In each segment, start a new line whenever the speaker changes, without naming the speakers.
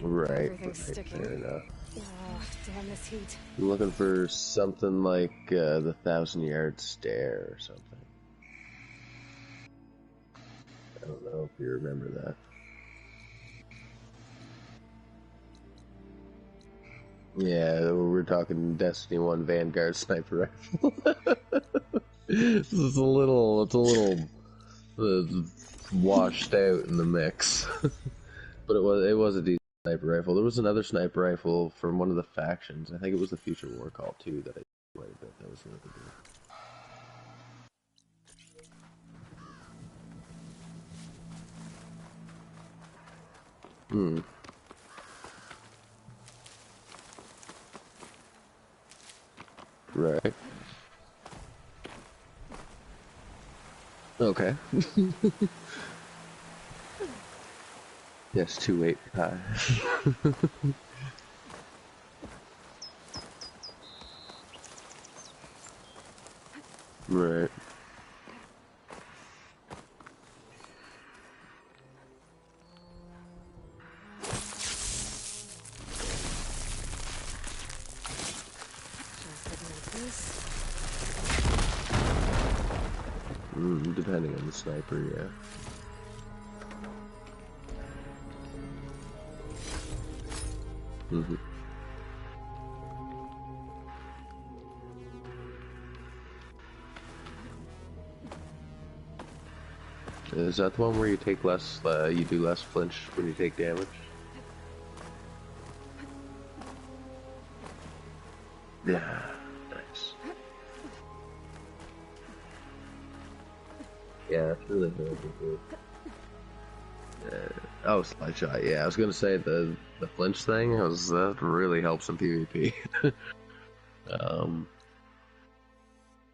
Right, fair enough. Oh, damn this heat. I'm looking for something like the 1,000-yard stare or something. I don't know if you remember that. Yeah, we're talking Destiny 1 Vanguard sniper rifle. It's a little washed out in the mix, but it was a decent sniper rifle. There was another sniper rifle from one of the factions. I think it was the Future War Call too that I quite a bit. That was really good. Right. Okay. Yes, 285. Right. Depending on the sniper, yeah. Is that the one where you take less, you do less flinch when you take damage? Yeah, nice. Yeah, that's really good. Oh, slide shot. Yeah, I was gonna say the flinch thing. That really helps in PvP.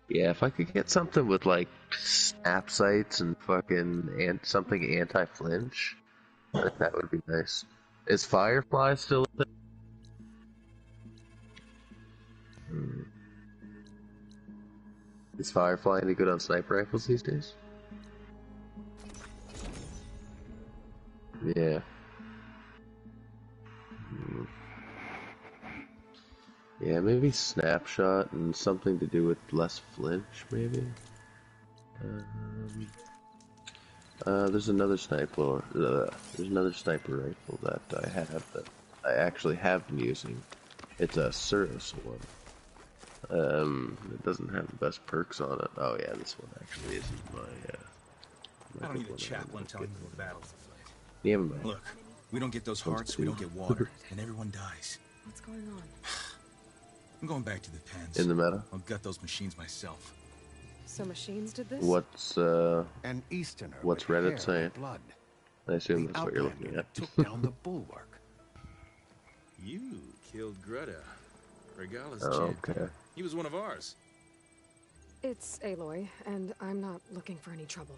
Yeah, if I could get something with like snap sights and fucking something anti-flinch, that would be nice. Is Firefly still a thing? Is Firefly any good on sniper rifles these days? Yeah. Yeah, maybe snapshot and something to do with less flinch, maybe. There's another sniper. There's another sniper rifle that I have that I actually have been using. It's a Cirrus one. It doesn't have the best perks on it. Oh yeah, this one actually isn't my.
I don't need a chaplain telling me what battles to fight.
Never mind.
Look, we don't get those hearts, we don't get water, and everyone dies.
What's going on?
I'm going back to the pens.
In the meta?
I'll gut those machines myself.
So machines did this?
What's
An Easterner
what's Reddit saying?
Blood.
I assume that's what you're looking at.
Took down the bulwark.
You killed Greta. Regala's
okay.
He was one of ours.
It's Aloy, and I'm not looking for any trouble.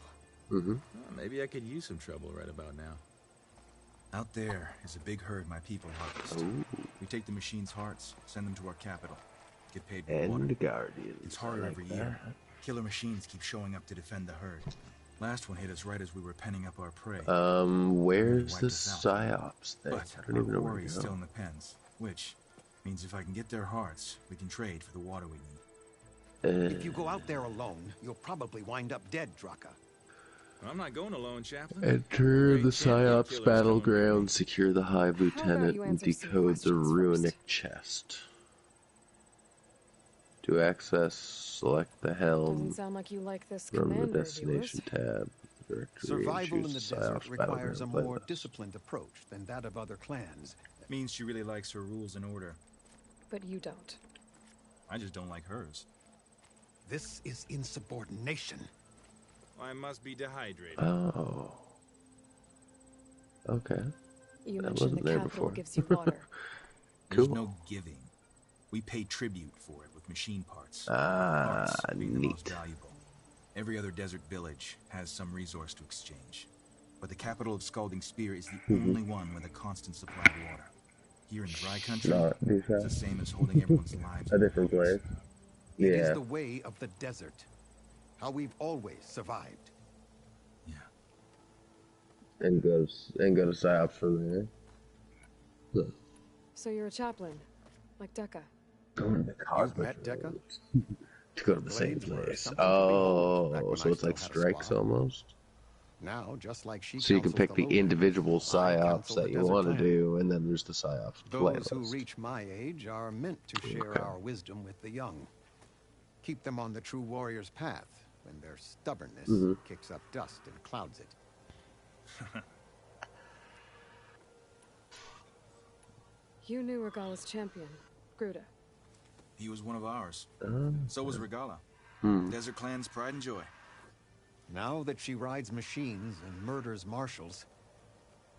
Well, maybe I could use some trouble right about now.
Out there is a big herd my people harvest. We take the machines' hearts, send them to our capital, get paid with water.
Guardians.
It's harder every year. Killer machines keep showing up to defend the herd. Last one hit us right as we were penning up our prey.
Where's the psyops thing?
But
I don't even know where to
is
go.
still in the pens, which means if I can get their hearts, we can trade for the water we need.
If you go out there alone, you'll probably wind up dead, Draka.
I'm not going alone, Chaplain.
Enter the psyops battleground, secure the Hive Lieutenant, and decode the runic chest. To access, select the helm.
Doesn't sound like you like this
from the
commander,
destination tab.
Survival in the desert requires a more disciplined approach than that of other clans.
That means she really likes her rules and order.
But you don't.
I just don't like hers.
This is insubordination.
I must be dehydrated.
Oh. Okay.
You
That
mentioned
wasn't
the
there
capital
before.
gives you water.
There's
Cool.
no giving. We pay tribute for it with machine parts.
Ah,
Parts being the most
neat.
valuable. Every other desert village has some resource to exchange. But the capital of Scalding Spear is the only one with a constant supply of water. Here in dry country, it's the same as holding everyone's lives.
A different place.
It is
Yeah.
the way of the desert. How we've always survived.
Yeah.
And go to psyops from there.
So you're a chaplain, like Decca.
Going to
You've met Decca?
to go to the same
Blades were
place.
something to behold back
Oh,
when
so
I
it's
still
like
had a
strikes
squad.
almost.
Now, just like she
So you can
counsels
pick
the
the
lowly,
individual
I
psyops
counsel the
that you
desert
want to
clan.
do, and then there's the psyops
Those who
playlist.
reach my age are meant to share
Okay.
our wisdom with the young. Keep them on the true warrior's path when their stubbornness kicks up dust and clouds it.
You knew Regala's champion, Gruda.
He was one of ours. So was Regala. Desert Clan's pride and joy.
Now that she rides machines and murders marshals,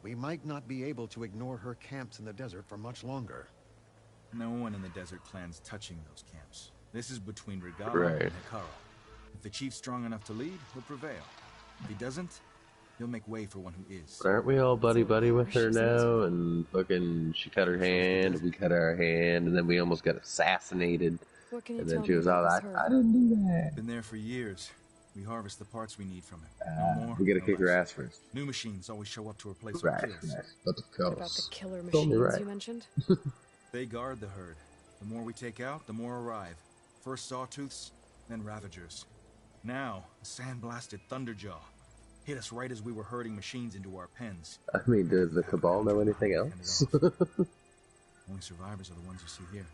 we might not be able to ignore her camps in the desert for much longer.
No one in the Desert Clan's touching those camps. This is between Regala
Right.
and Hikaru. If the chief's strong enough to lead, he'll prevail. If he doesn't, he'll make way for one who is.
But aren't we all buddy-buddy with her
Precious
now? And fucking, she cut her hand, we cut our hand, and then we almost got assassinated.
What can you
And
tell
then she
me
was
about
all
this
like,
herd?
I didn't do that.
Been there for years. We harvest the parts we need from it. No more,
We gotta
no
kick her
less.
ass first.
New machines always show up to replace
Right,
our kills.
right. But of
What about the
course.
killer
Told me
machines
right.
you mentioned?
They guard the herd. The more we take out, the more arrive. First sawtooths, then ravagers. Now, a sand-blasted Thunderjaw hit us right as we were herding machines into our pens.
I mean, does the Cabal know anything else?
Only survivors are the ones you see here.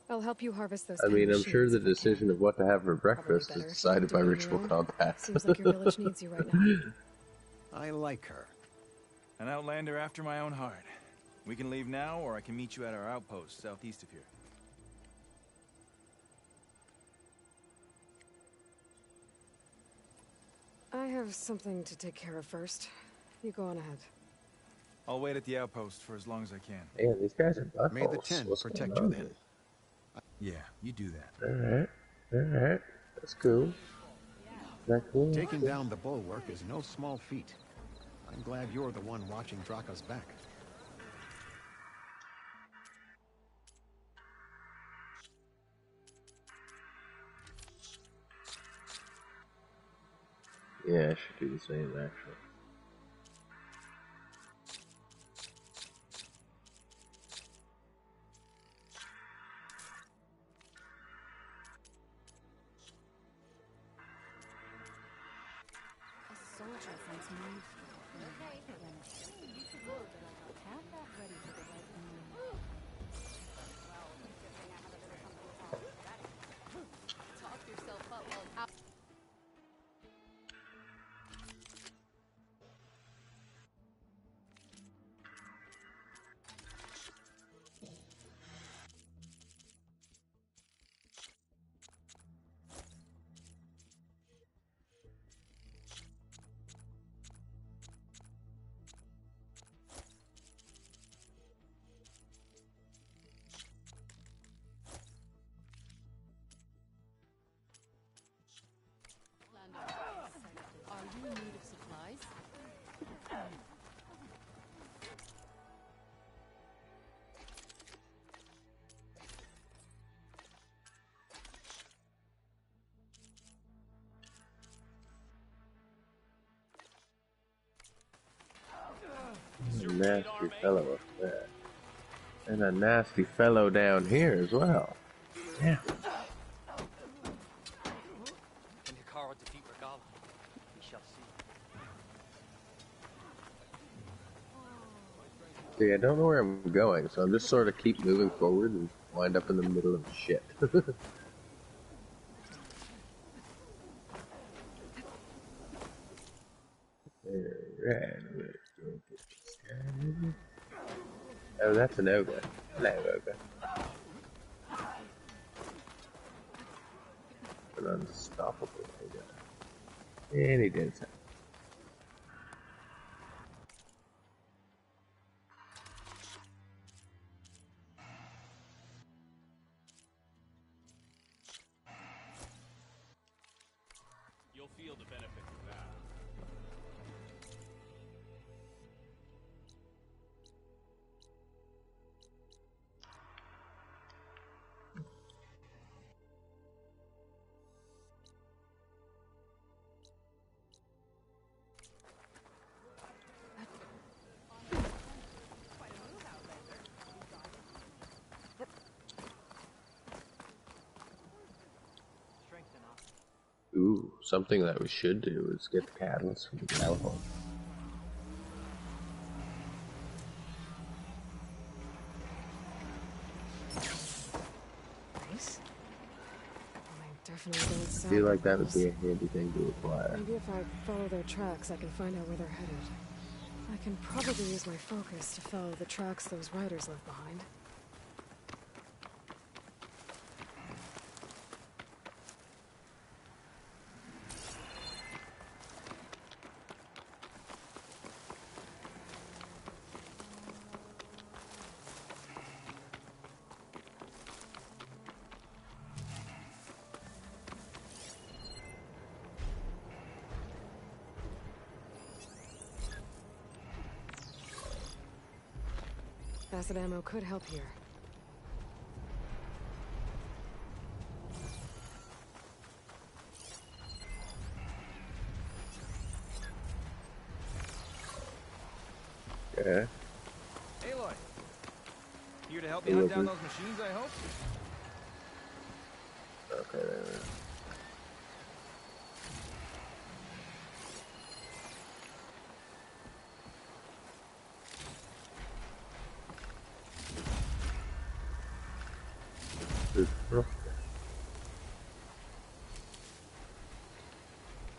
I'll help you harvest those.
I mean, I'm
machines
sure the
if I can.
decision of what to have for breakfast
Probably
is
better
decided by
doing your
ritual
own.
combat.
Seems like your village needs you right now.
I like her.
An outlander after my own heart. We can leave now, or I can meet you at our outpost southeast of here.
I have something to take care of first. You go on ahead.
I'll wait at the outpost for as long as I can.
Man, these guys are buttholes.
May the 10
What's
protect
going
you
on
then.
Yeah, you do that.
Alright, alright. That's cool. Is that cool?
Taking down the bulwark is no small feat. I'm glad you're the one watching Draka's back.
Yeah, I should do the same, actually.
Are you in need of supplies?
A nasty fellow up there. And a nasty fellow down here as well. Yeah.
Can Hikaru defeat Regala? We shall see.
See, I don't know where I'm going, so I'm just sort of keep moving forward and wind up in the middle of shit. Alright, let's go get this guy. Oh, that's an ogre. Hello, ogre. An unstoppable ogre. And he did something.
You'll feel the benefits of that.
Ooh, something that we should do is get the catalyst from the Gallahorn.
Nice. I definitely don't
I feel like that would be a handy thing to acquire.
Maybe if I follow their tracks, I can find out where they're headed. I can probably use my focus to follow the tracks those riders left behind. Acid ammo could help here.
Yeah.
Aloy! Here to help me hunt down those machines, I hope?
Okay, there.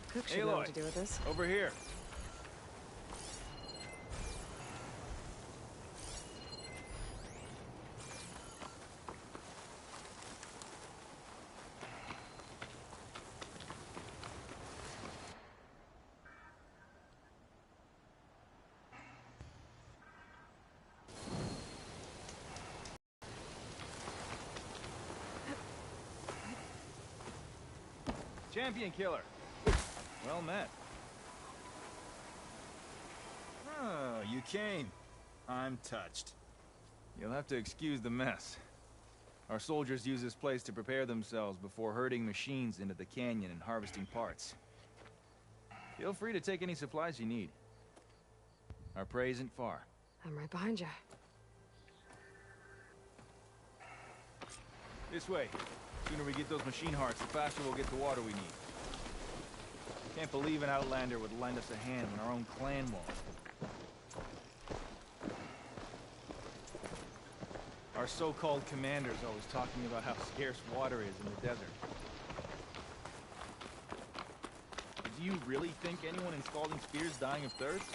Cook should know what to do with this.
Over here. Champion killer. Well met.
Oh, you came. I'm touched.
You'll have to excuse the mess. Our soldiers use this place to prepare themselves before herding machines into the canyon and harvesting parts. Feel free to take any supplies you need. Our prey isn't far.
I'm right behind you.
This way. The sooner we get those machine hearts, the faster we'll get the water we need. Can't believe an Outlander would lend us a hand when our own clan won't. Our so-called commander's always talking about how scarce water is in the desert. Do you really think anyone in Scalding Spear's dying of thirst?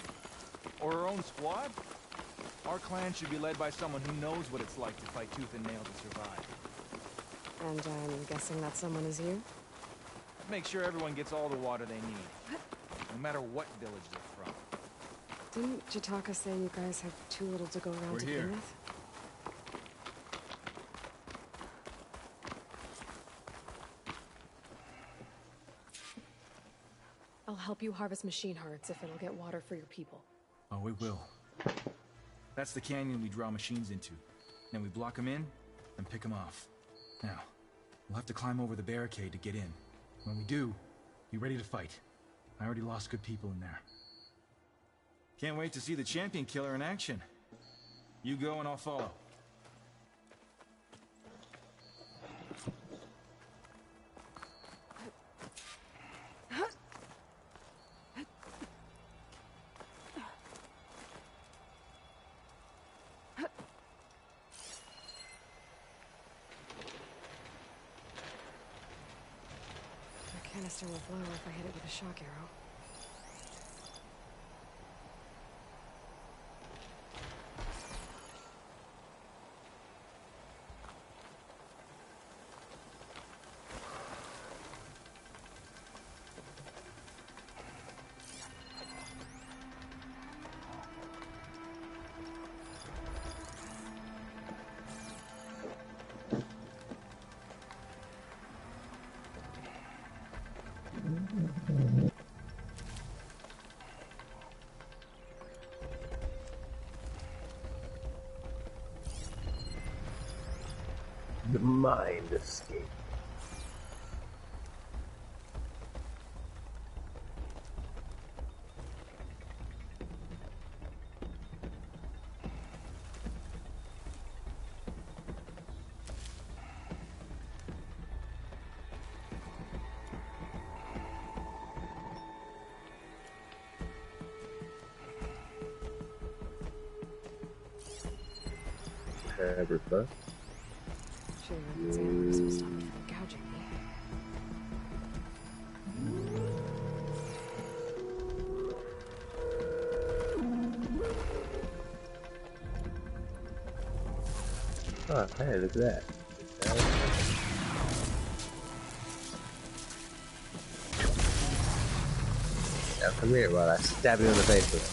Or our own squad? Our clan should be led by someone who knows what it's like to fight tooth and nail to survive.
And I'm guessing that someone is you?
Make sure everyone gets all the water they need, no matter what village they're from.
Didn't Jataka say you guys have too little to go around
We're
to
here.
begin with? I'll help you harvest machine hearts if it'll get water for your people.
Oh, it will. That's the canyon we draw machines into. Then we block them in and pick them off. Now, we'll have to climb over the barricade to get in. When we do, be ready to fight. I already lost good people in there.
Can't wait to see the champion killer in action. You go and I'll follow.
The canister will blow if I hit it with a shock arrow.
The mind escape. Ever fun?
Shooting at these animals will stop them from gouging me.
Oh, hey, look at that. Now come here while I stab you in the face with it.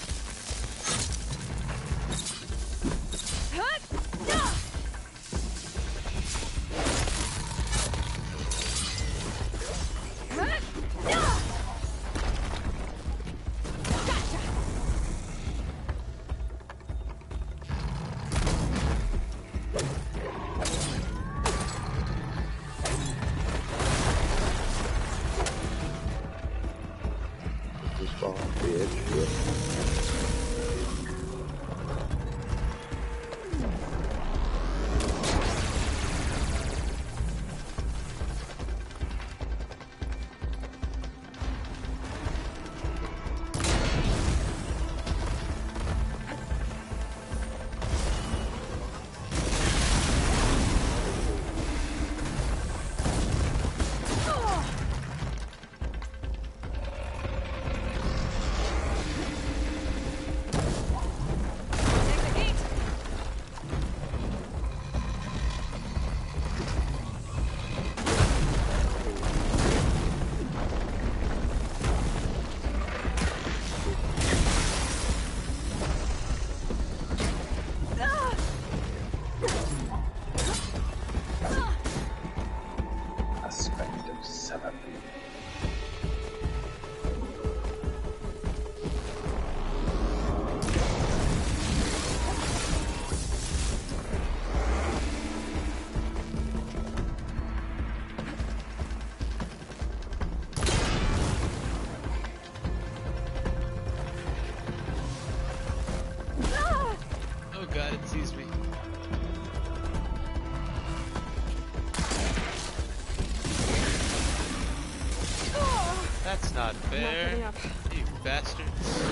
That's not fair. You bastards.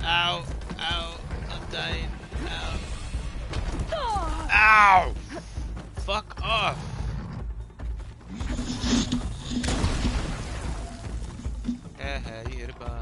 Ow. Ow. I'm dying. Ow. Ow! Fuck off. You hit a bomb.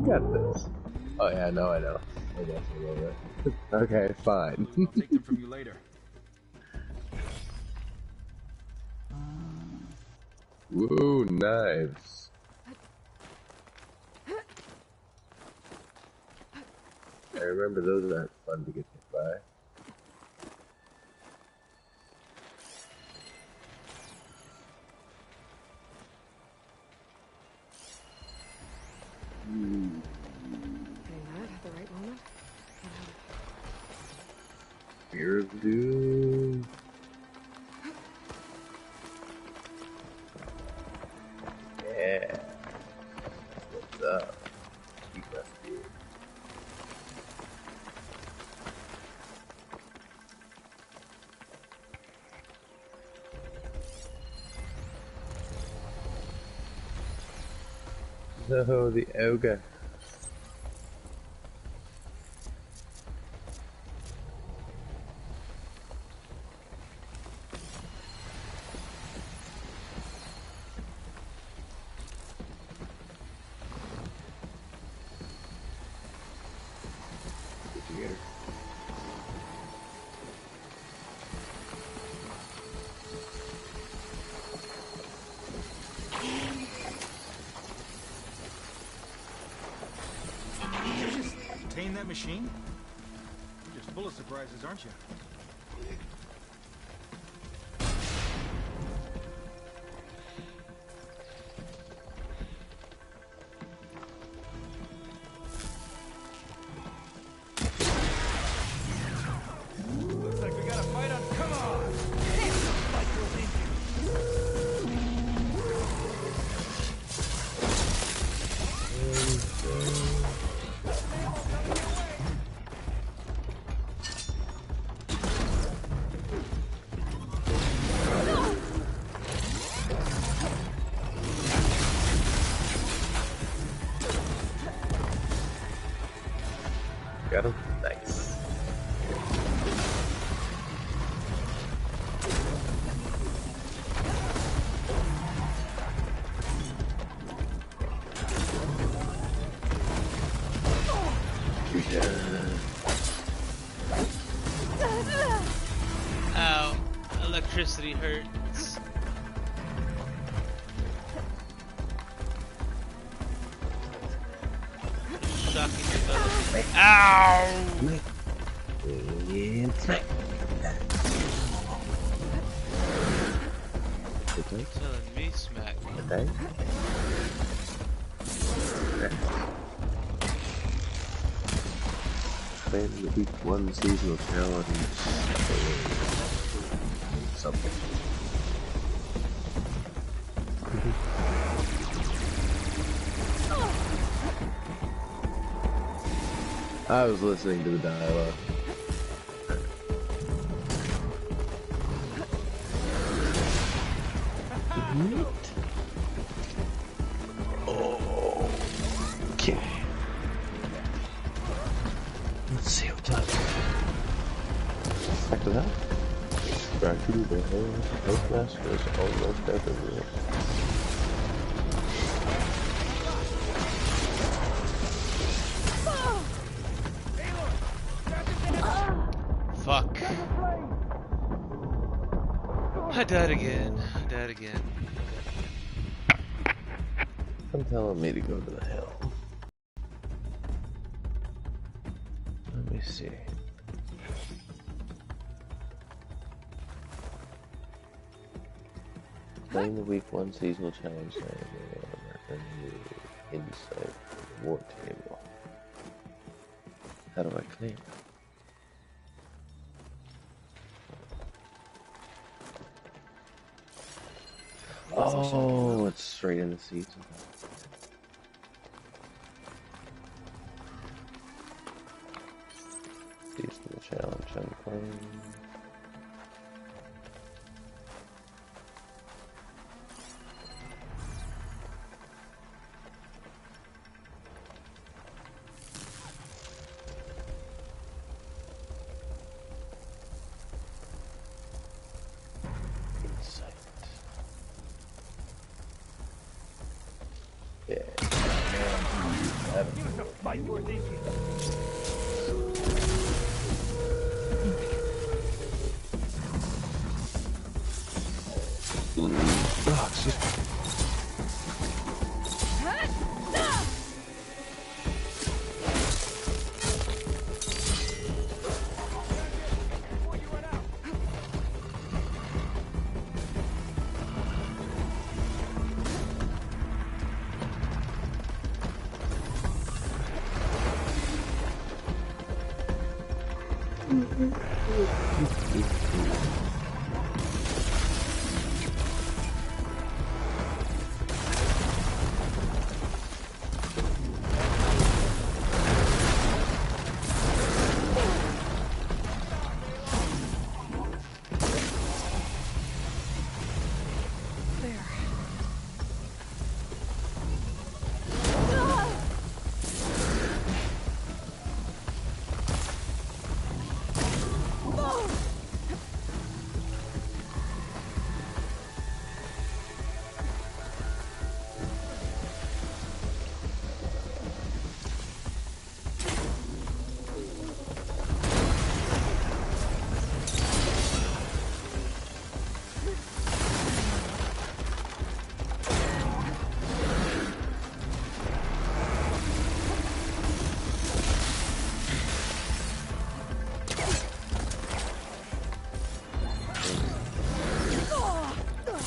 Got this. Oh yeah, no, I know. I guess a little bit. Okay, fine.
I'll take them from you later.
Woo, knives. I remember those aren't fun to get hit by.
Hitting that at the right moment.
Fear of Doom. Yeah. What's up? Keep us here. No, the ogre.
contain that machine? You're just full of surprises, aren't you? Looks like we got a fight on. Come on! Fight will lead
Got him? Nice.
Ow. Electricity hurts. Shocking development. Ow!
And smack. Okay.
Telling me smack.
Okay. Playing the week 1 seasonal challenge. Something. I was listening to the dialogue. Oh, okay. Let's see what's up. After that, Dracula, the Postmaster is almost everywhere.
Fuck. I died again. I died again.
I'm telling me to go to the hill. Let me see. Playing the week 1 seasonal challenge and the insight war table. How do I claim? Oh, it's straight in the season. Seasonal challenge unclaimed.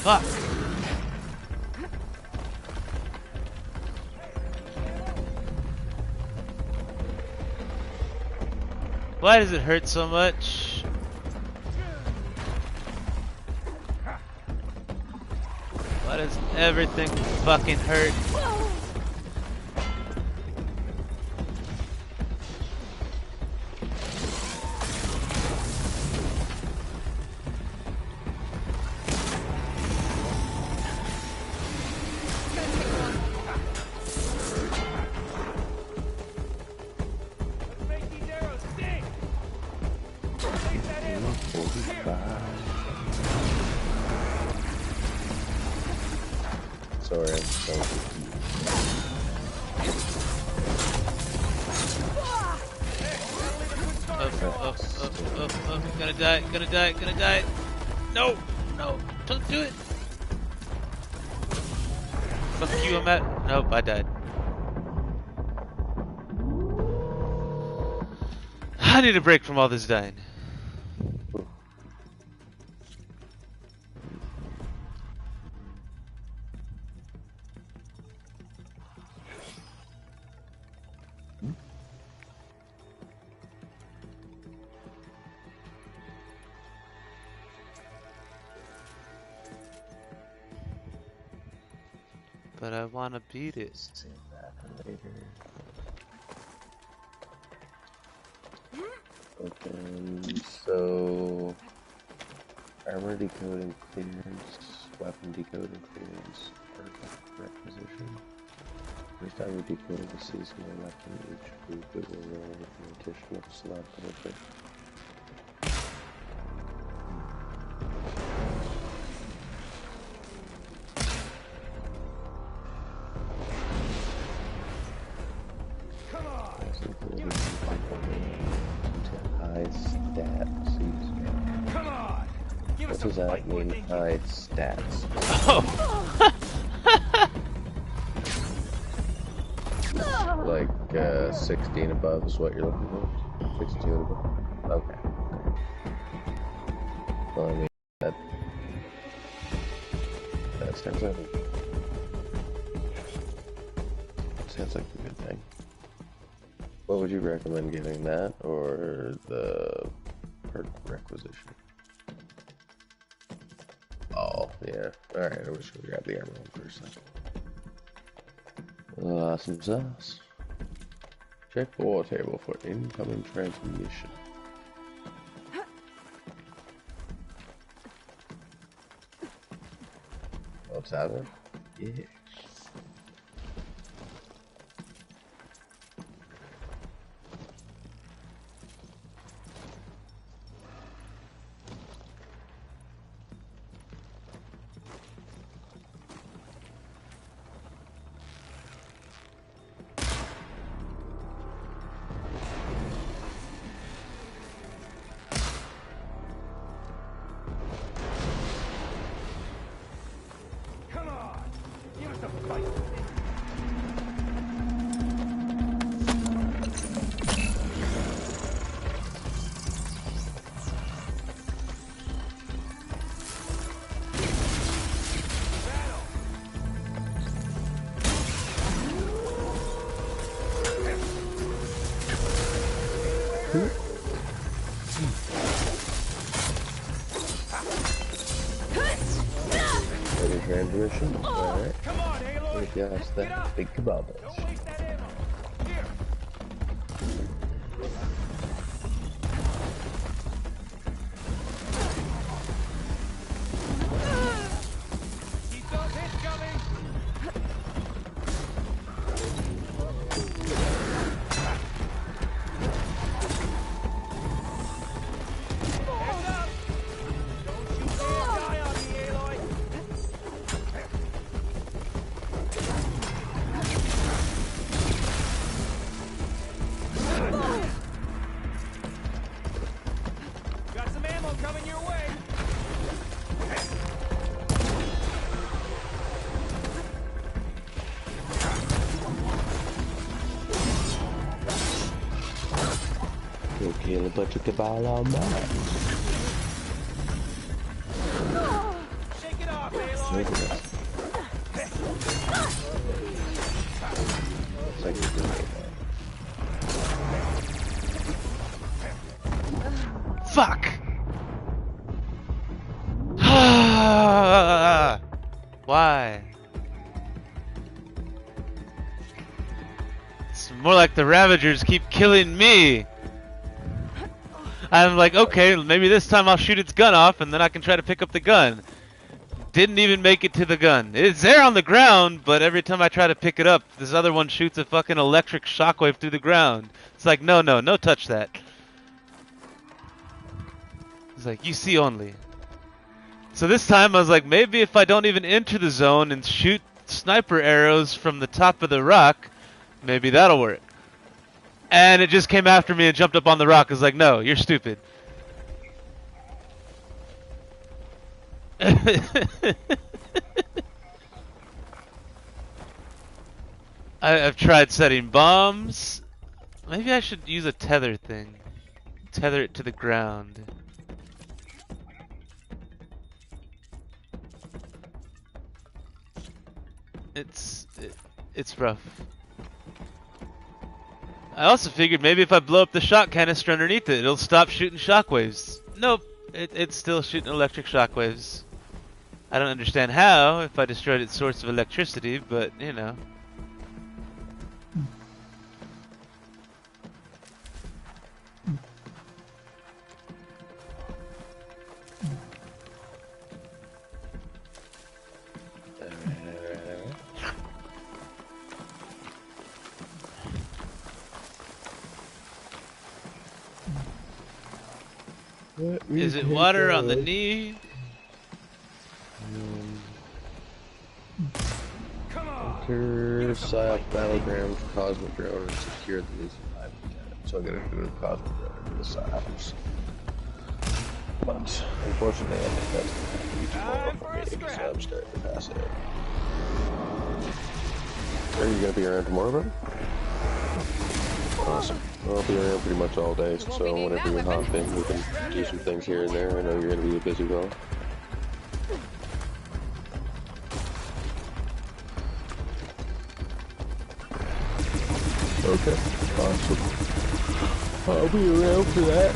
Fuck. Why does it hurt so much? Why does everything fucking hurt?
Sorry, I'm so confused.
Gonna die. No, don't do it. Fuck you, I'm at. Nope, I died. I need a break from all this dying. But I wanna beat it.
Save that for later. Okay, so armor decoding clearance, weapon decoding clearance, requisition. First time we decode the seasonal weapon, each group it will roll with an additional slot benefit. What does that mean? Hide stats.
Oh.
Like 16 above is what you're looking for? 62 and above? Okay. Well, I mean, that sounds like a good thing. What would you recommend getting, that or the perk requisition? Oh, yeah. Alright, I wish we grabbed the armor one first then. Awesome sauce. Check war table for incoming transmission. What's that? Yeah. Transmission. Alright. Let me adjust that big kebab. Kill a bunch of cabal on that.
Shake it off, Aloy!
Maybe that's... Looks like you're doing it now.
Fuck! Why? It's more like the Ravagers keep killing me. I'm like, okay, maybe this time I'll shoot its gun off and then I can try to pick up the gun. Didn't even make it to the gun. It's there on the ground, but every time I try to pick it up, this other one shoots a fucking electric shockwave through the ground. It's like, no, touch that. It's like, you see only. So this time I was like, maybe if I don't even enter the zone and shoot sniper arrows from the top of the rock, maybe that'll work. And it just came after me and jumped up on the rock. I was like, no, you're stupid. I've tried setting bombs. Maybe I should use a tether thing. Tether it to the ground. It's rough. I also figured maybe if I blow up the shot canister underneath it, it'll stop shooting shockwaves. Nope, it's still shooting electric shockwaves. I don't understand how, if I destroyed its source of electricity, but, you know. Is it water on the knee?
Enter PSYOP battleground for Cosmic Drone and secure the least 5 to 10. So I gotta do a Cosmic Drone for the PSYOPs. But unfortunately, I think that's gonna have to be tomorrow for me because I'm starting to pass out. Are you gonna be around tomorrow, brother? Awesome. I'll be around pretty much all day, so whenever you hop in, we can do some things here and there. I know you're gonna be a busy girl. Okay, awesome. I'll be around for that.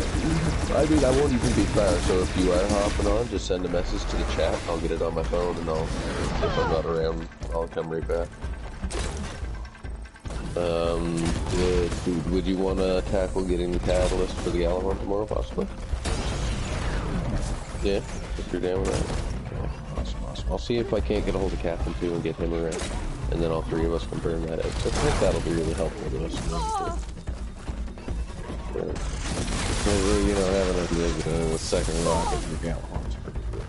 I mean, I won't even be far, so if you are hopping on, just send a message to the chat. I'll get it on my phone, and if I'm not around, I'll come right back. Would you want to tackle getting the catalyst for the Gallahorn tomorrow, possibly? Yeah, if you're down with that. Okay. Awesome. I'll see if I can't get a hold of Captain too and get him around, and then all three of us can burn that out. So I think that'll be really helpful to us. You know, having a second rocket in the Gallahorn's pretty good.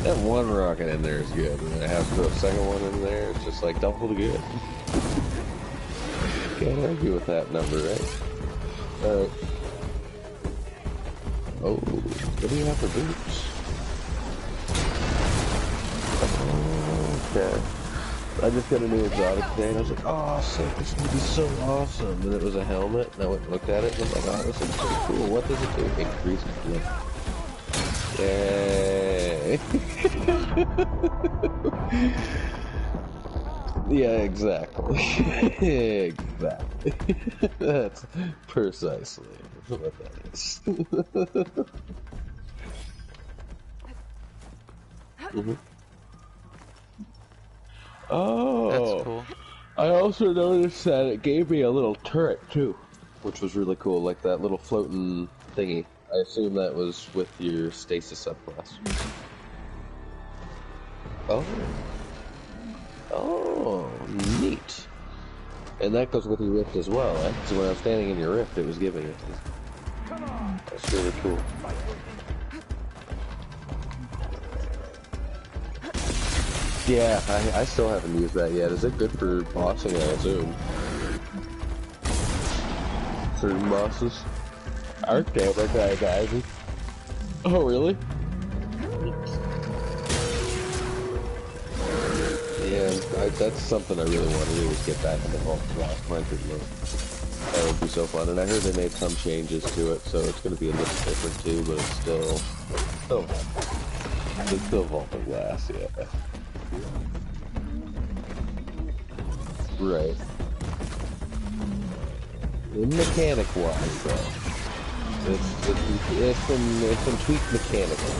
That one rocket in there is good, and I have to put a second one in there. It's just like double the good. Can't argue with that number, right? Alright. Oh, what do you have for boots? Okay. I just got a new exotic today and I was like, oh sick, this would be so awesome. And it was a helmet and I went and looked at it and I was like, oh, this is so cool. What does it do? Increase flip. Yay. Yeah, exactly. Exactly. That's precisely what that is. Oh,
that's cool.
I also noticed that it gave me a little turret too, which was really cool, like that little floating thingy. I assume that was with your stasis subclass. Oh, neat. And that goes with your rift as well, eh? So when I was standing in your rift, it was giving it. That's really cool. Yeah, I still haven't used that yet. Is it good for bossing, I assume? Certain bosses? Okay, okay, guys. Oh, really? Yeah, that's something I really want to do, is get that in the last country mode. That would be so fun. And I heard they made some changes to it, so it's going to be a little different too, but it's still Vault of Glass, yeah. Right. Mechanic-wise, though. It's been tweaked mechanically.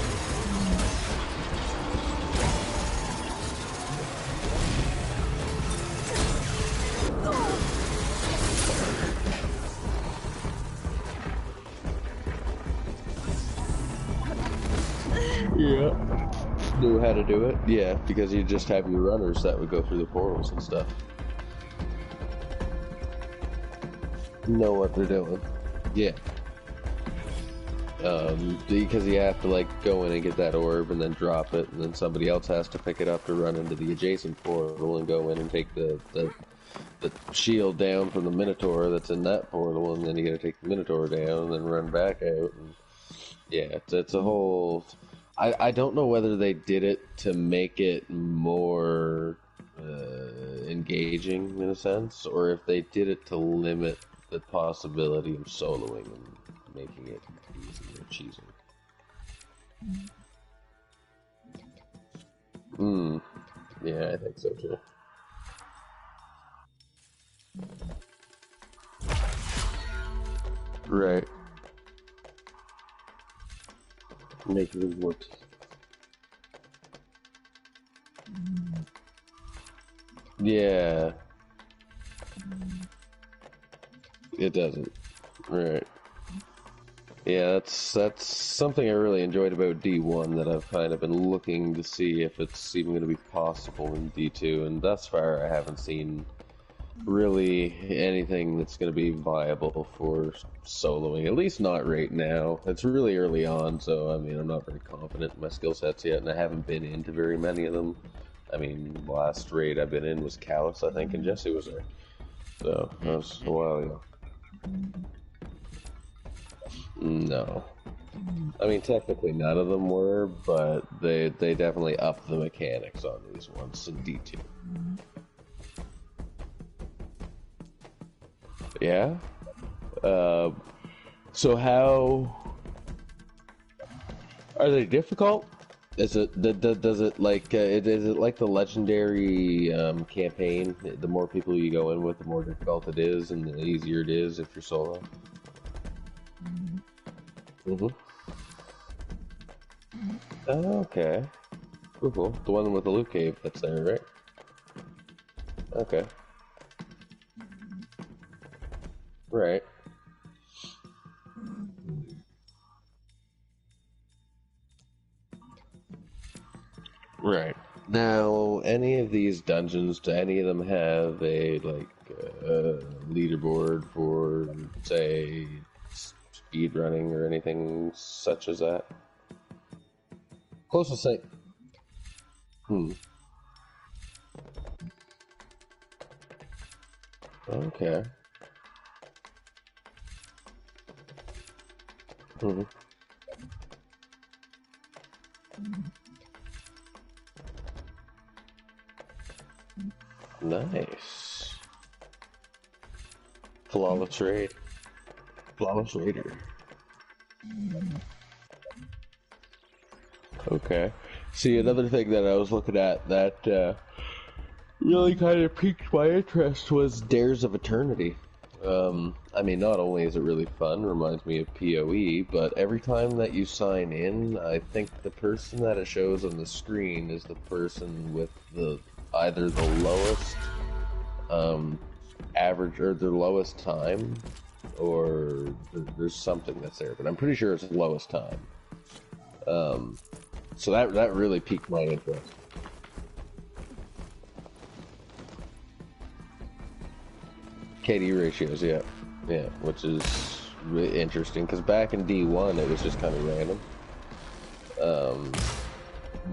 Yeah. Knew how to do it? Yeah, because you just have your runners that would go through the portals and stuff. Know what they're doing. Yeah. Because you have to like go in and get that orb and then drop it, and then somebody else has to pick it up to run into the adjacent portal and go in and take the shield down from the Minotaur that's in that portal, and then you gotta take the Minotaur down and then run back out. And yeah, it's a whole... I don't know whether they did it to make it more engaging in a sense, or if they did it to limit the possibility of soloing and making it easy or cheesy. Yeah, I think so too. Right. Make it work. Yeah. It doesn't. Right. Yeah, that's something I really enjoyed about D1 that I've kind of been looking to see if it's even going to be possible in D2, and thus far I haven't seen really anything that's going to be viable for soloing, at least not right now. It's really early on, so I mean, I'm not very confident in my skill sets yet, and I haven't been into very many of them. I mean, last raid I've been in was Callus, I think, and Jesse was there. So, that was a while ago. No. I mean, technically none of them were, but they definitely upped the mechanics on these ones in D2. Yeah? So how... Are they difficult? Is it, does it like, is it like the legendary campaign? The more people you go in with, the more difficult it is, and the easier it is if you're solo? Oh, okay. Cool. The one with the loot cave that's there, right? Okay. Right. Right. Now, any of these dungeons, do any of them have a, like, leaderboard for, say, speed running or anything such as that? Closest thing. Okay. Nice. Flawless raid. Flawless raider. Okay. See, another thing that I was looking at that really kind of piqued my interest was Dares of Eternity. I mean, not only is it really fun, reminds me of PoE, but every time that you sign in, I think the person that it shows on the screen is the person with either the lowest average or the lowest time, or there's something that's there, but I'm pretty sure it's the lowest time. So that really piqued my interest. KD ratios, yeah, which is really interesting, because back in D1 it was just kind of random.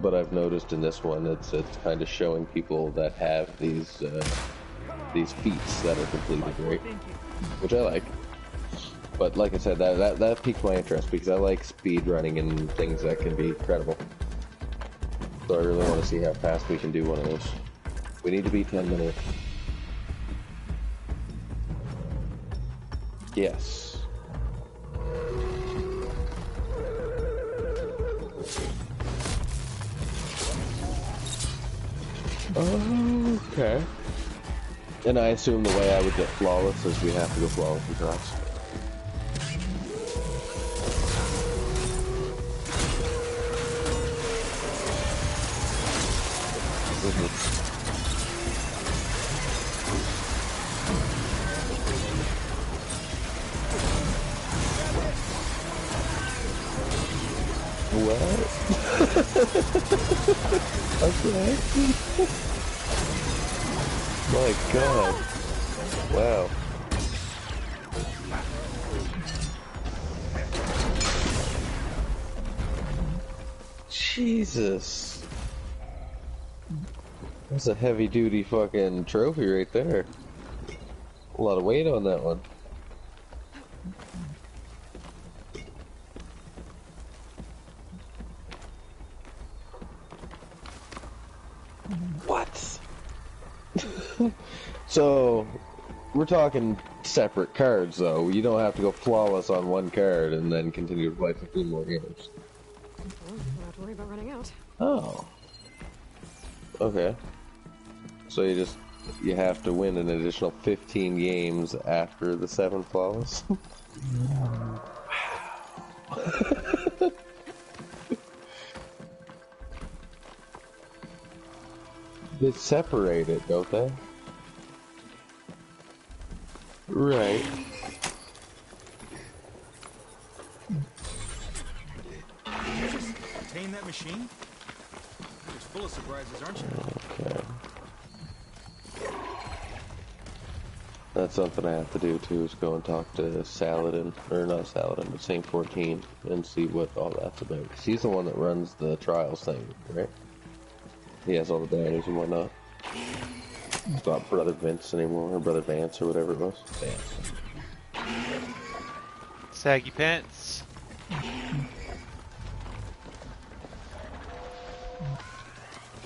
But I've noticed in this one it's kind of showing people that have these feats that are completed, right? Which I like. But like I said, that piqued my interest because I like speed running and things that can be credible. So I really want to see how fast we can do one of those. We need to be 10 minutes. Yes. Okay. And I assume the way I would get flawless is we have to go flawless across. What? Okay. My God. Wow. Jesus. That's a heavy duty fucking trophy right there. A lot of weight on that one. What? So, we're talking separate cards though. You don't have to go flawless on one card and then continue to play 15 more games.
Well, don't have to worry about running out.
Oh. Okay. So you have to win an additional 15 games after the 7 flawless? They separate it, don't they? Right.
Contain that machine? You're full of surprises, aren't you?
Okay. That's something I have to do too, is go and talk to Saladin, or not Saladin, but Saint 14, and see what all that's about. 'Cause he's the one that runs the trials thing, right? He has all the banners and whatnot. It's not Brother Vince anymore, or Brother Vance, or whatever it was. Vance.
Saggy pants.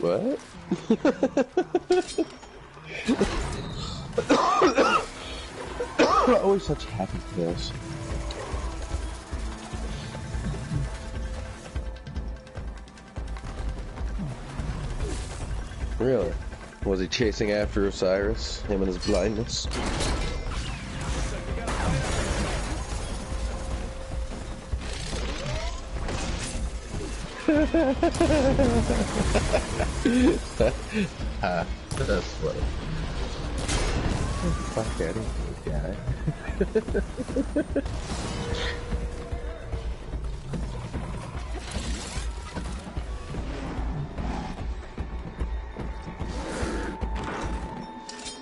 What? Always such happy pills. Really? Was he chasing after Osiris? Him and his blindness? That's funny. Fuck out of here, guy.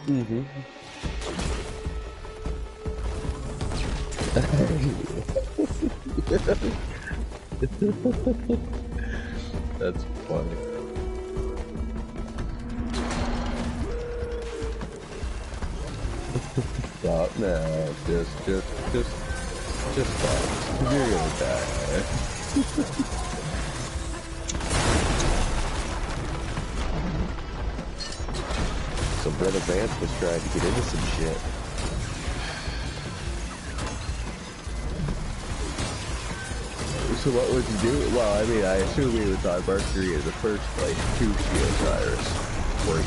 Mm-hmm. That's funny. Stop now. Just stop. You're gonna die. So Brother Vance was trying to get into some shit. So what would you do? Well, I mean, I assume he was on Mercury in the first place to see Osiris. Before he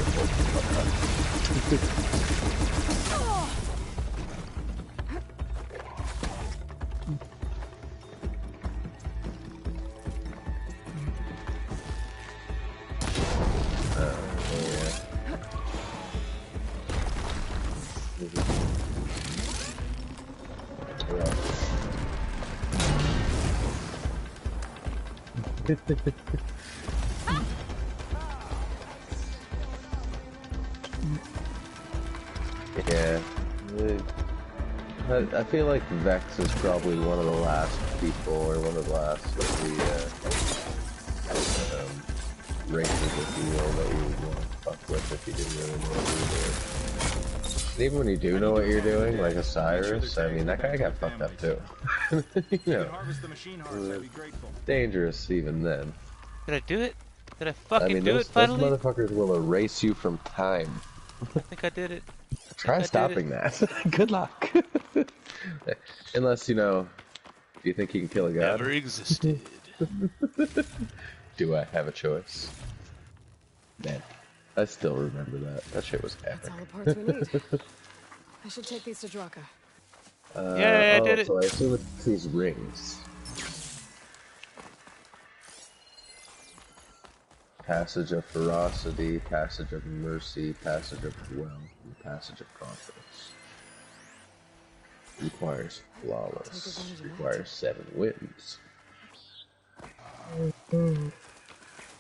Yeah. I feel like Vex is probably one of the last people, or one of the last of the races, if you will, that you would want to fuck with if you didn't really know what you were doing. And even when you do know what you're doing, like Osiris, I mean, that guy got fucked up too. You know, dangerous even then.
Did I do it? Did I fucking do
those,
it finally?
Those motherfuckers will erase you from time.
I think I did it.
Try stopping that. Good luck. Unless, you know, do you think you can kill a god?
Never existed.
Do I have a choice? Man. I still remember that. That shit was epic.
That's all the parts we need. I should take these to Draka.
Yeah, I did it.
So I assume it's these rings. Passage of ferocity, passage of mercy, passage of wealth, and passage of confidence. Requires flawless. Requires 7 wins.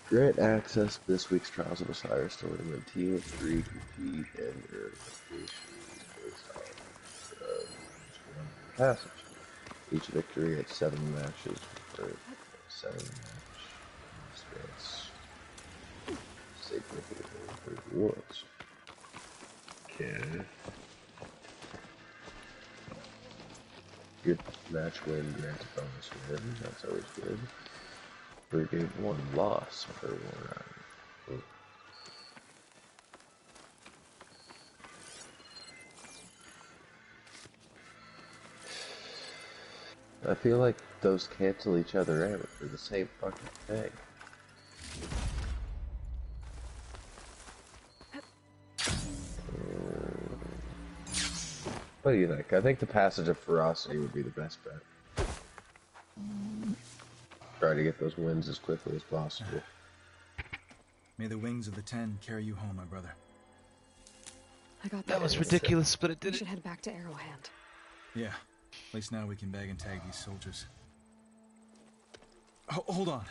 Grant access to this week's Trials of Osiris to win a team of 3 compete and earn based on passage. Each victory at 7 matches for 7 match space. Significantly improved rewards. Okay. Good match win grants a bonus win. That's always good. We gave 1 loss per 1 round. I feel like those cancel each other out. They're the same fucking thing. What do you think? I think the passage of ferocity would be the best bet. Try to get those wins as quickly as possible.
May the wings of the 10 carry you home, my brother.
I got
That was ridiculous, but it did
We
it.
should head back to Arrowhand.
Yeah. At least now we can bag and tag these soldiers. Hold on.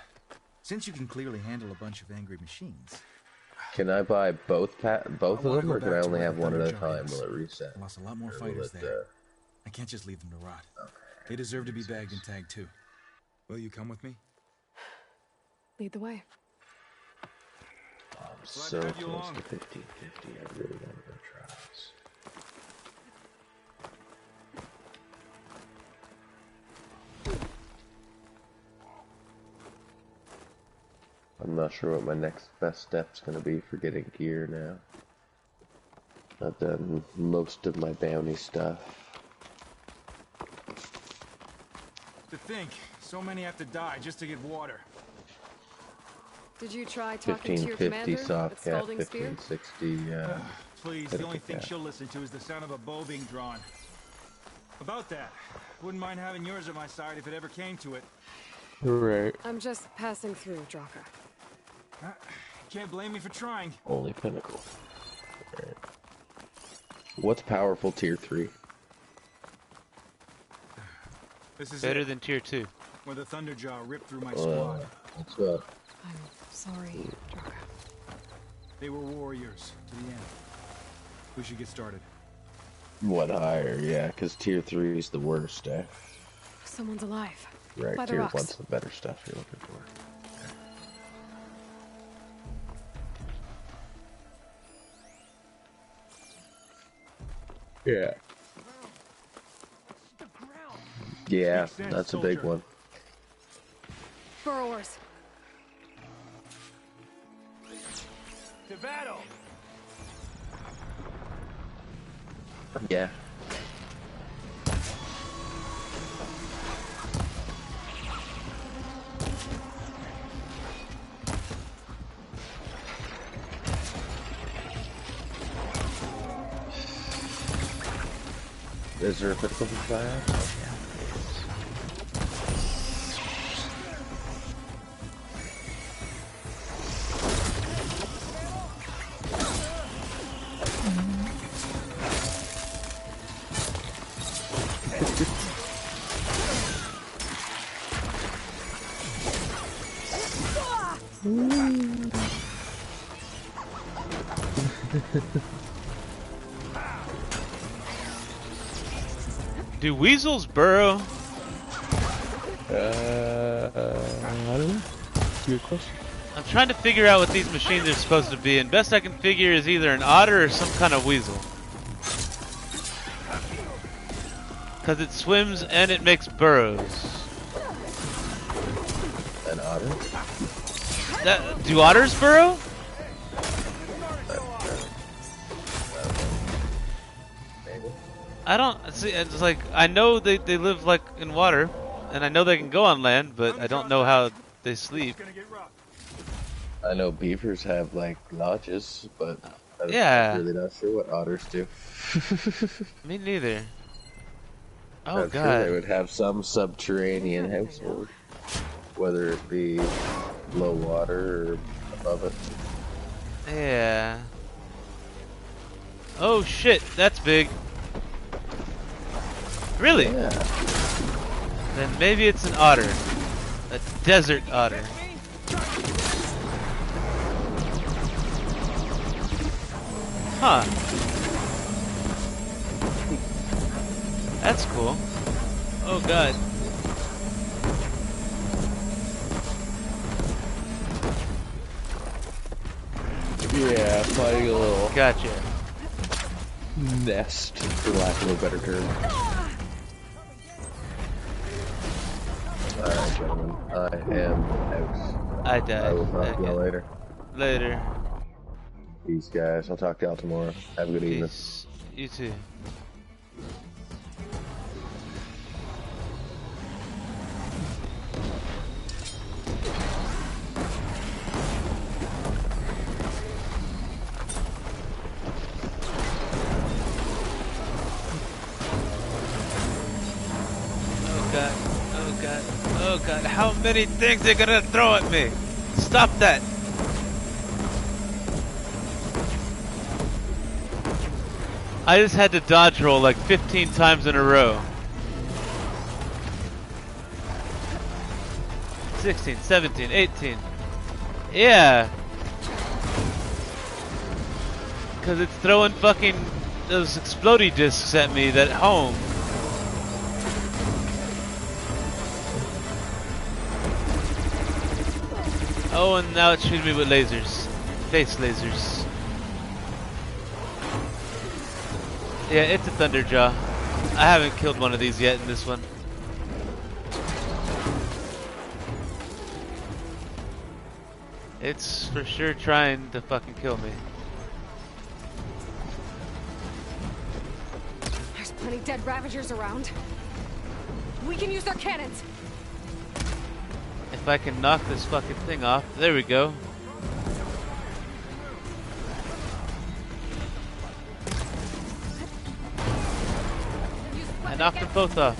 Since you can clearly handle a bunch of angry machines...
Can I buy both of them, or can I only have one at a time?
Giants.
Will it reset?
I lost a lot more fighters there. I can't just leave them to rot.
Okay.
They deserve to be bagged and tagged too. Will you come with me?
Lead the way.
I'm so close to 1550. I really want to go trials. I'm not sure what my next best step's gonna be for getting gear now. I've done most of my bounty stuff.
To think, so many have to die just to get water.
Did you try talking to your
1550
commander
soft
at
cap,
Scalding Spear?
1560,
Please, the only thing she'll listen to is the sound of a bow being drawn. About that, wouldn't mind having yours at my side if it ever came to it.
Right.
I'm just passing through Draka.
Can't blame me for trying.
Only pinnacle. Right. What's powerful tier 3?
This is
Better
it,
than tier 2.
where the Thunderjaw ripped through my squad.
What's up?
I'm sorry, Draka.
They were warriors to the end. We should get started.
What higher? Yeah, because tier 3 is the worst, eh?
Someone's alive.
Right,
By the
tier
rocks.
1's the better stuff you're looking for. Yeah. Yeah, that's a big one.
Burrowers.
To battle!
Yeah. Is there a critical fire?
Do weasels burrow?
I don't know. Good question.
I'm trying to figure out what these machines are supposed to be, and best I can figure is either an otter or some kind of weasel. Because it swims and it makes burrows.
An otter?
Do otters burrow?
Maybe.
I don't see. It's like I know they live like in water, and I know they can go on land, but I don't know how they sleep.
It's gonna get rough.
I know beavers have like lodges, but I'm
Yeah.
really not sure what otters do.
Me neither. Oh
I'm sure they
god.
would have some subterranean household, whether it be below water or above it.
Yeah. Oh shit, that's big. Really?
Yeah.
Then maybe it's an otter. A desert otter. Huh. That's cool. Oh god.
Yeah, finding a little
Gotcha.
nest, for lack of a better term. Alright, gentlemen. I am out.
I died.
I will talk to y'all later.
Later.
Peace, guys. I'll talk to y'all tomorrow. Have a good evening.
Peace. You too. Oh god. Oh god. Oh god. How many things are gonna throw at me? Stop that. I just had to dodge roll like 15 times in a row. 16, 17, 18. Yeah. Because it's throwing fucking those explodey discs at me that home. Oh, and now it's shooting me with lasers. Face lasers. Yeah, it's a Thunderjaw. I haven't killed one of these yet in this one. It's for sure trying to fucking kill me.
There's plenty dead Ravagers around. We can use their cannons.
If I can knock this fucking thing off. There we go. I knocked them both off.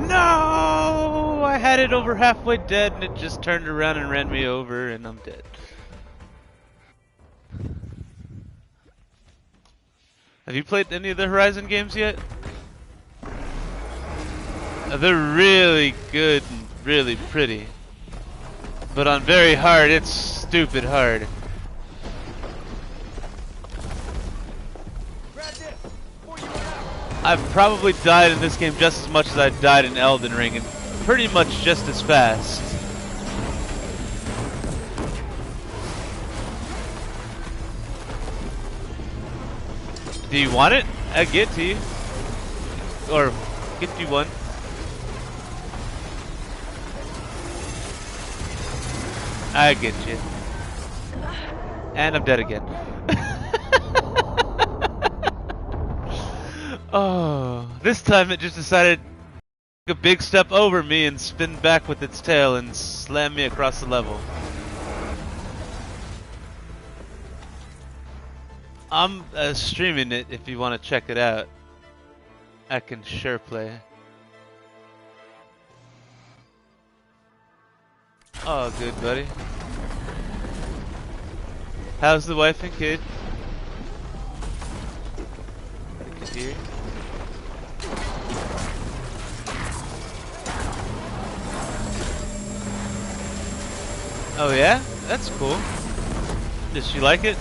No! I had it over halfway dead and it just turned around and ran me over and I'm dead. Have you played any of the Horizon games yet? They're really good and really pretty. But on very hard, it's stupid hard. I've probably died in this game just as much as I died in Elden Ring, and pretty much just as fast. Do you want it? I'll get to you. Or get you one. I get you. And I'm dead again. Oh, this time it just decided to take a big step over me and spin back with its tail and slam me across the level. I'm streaming it if you want to check it out. I can sure play. Oh, good buddy. How's the wife and kid? Good to hear. Oh yeah? That's cool. Does she like it?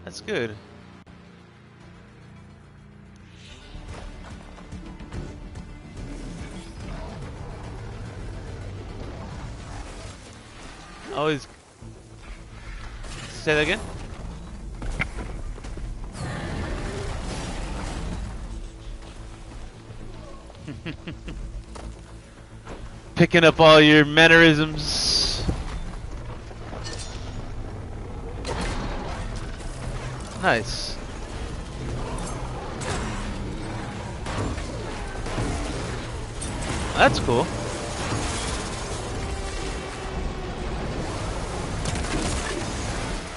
That's good. Always say that again. Picking up all your mannerisms. Nice. That's cool.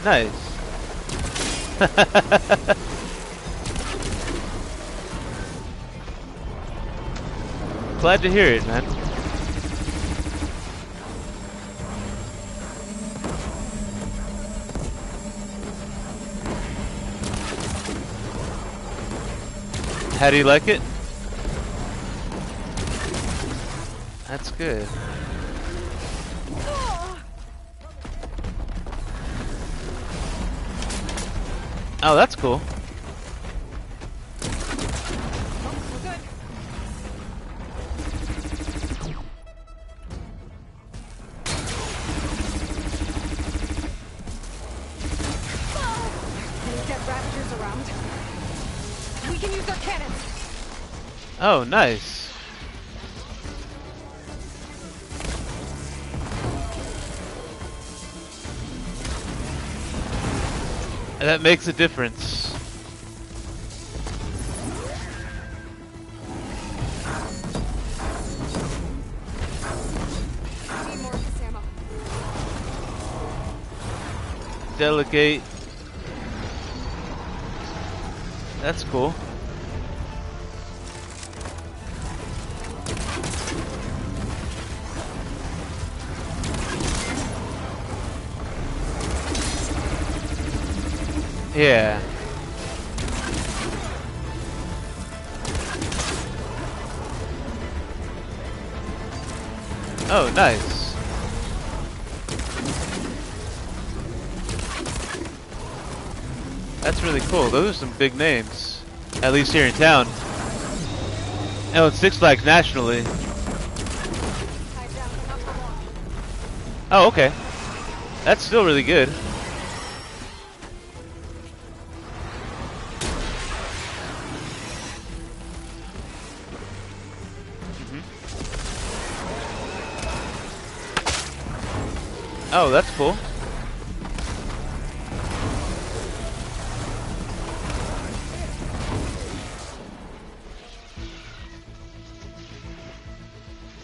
Nice. Glad to hear it, man. How do you like it? That's good. Oh, that's cool.
Get Ravagers around. We can use our cannons.
Oh, nice. That makes a difference.
I need more of this ammo.
Delegate. That's cool. Yeah. Oh, nice. That's really cool. Those are some big names. At least here in town. Oh, it's Six Flags nationally. Oh, okay. That's still really good. Oh, that's cool.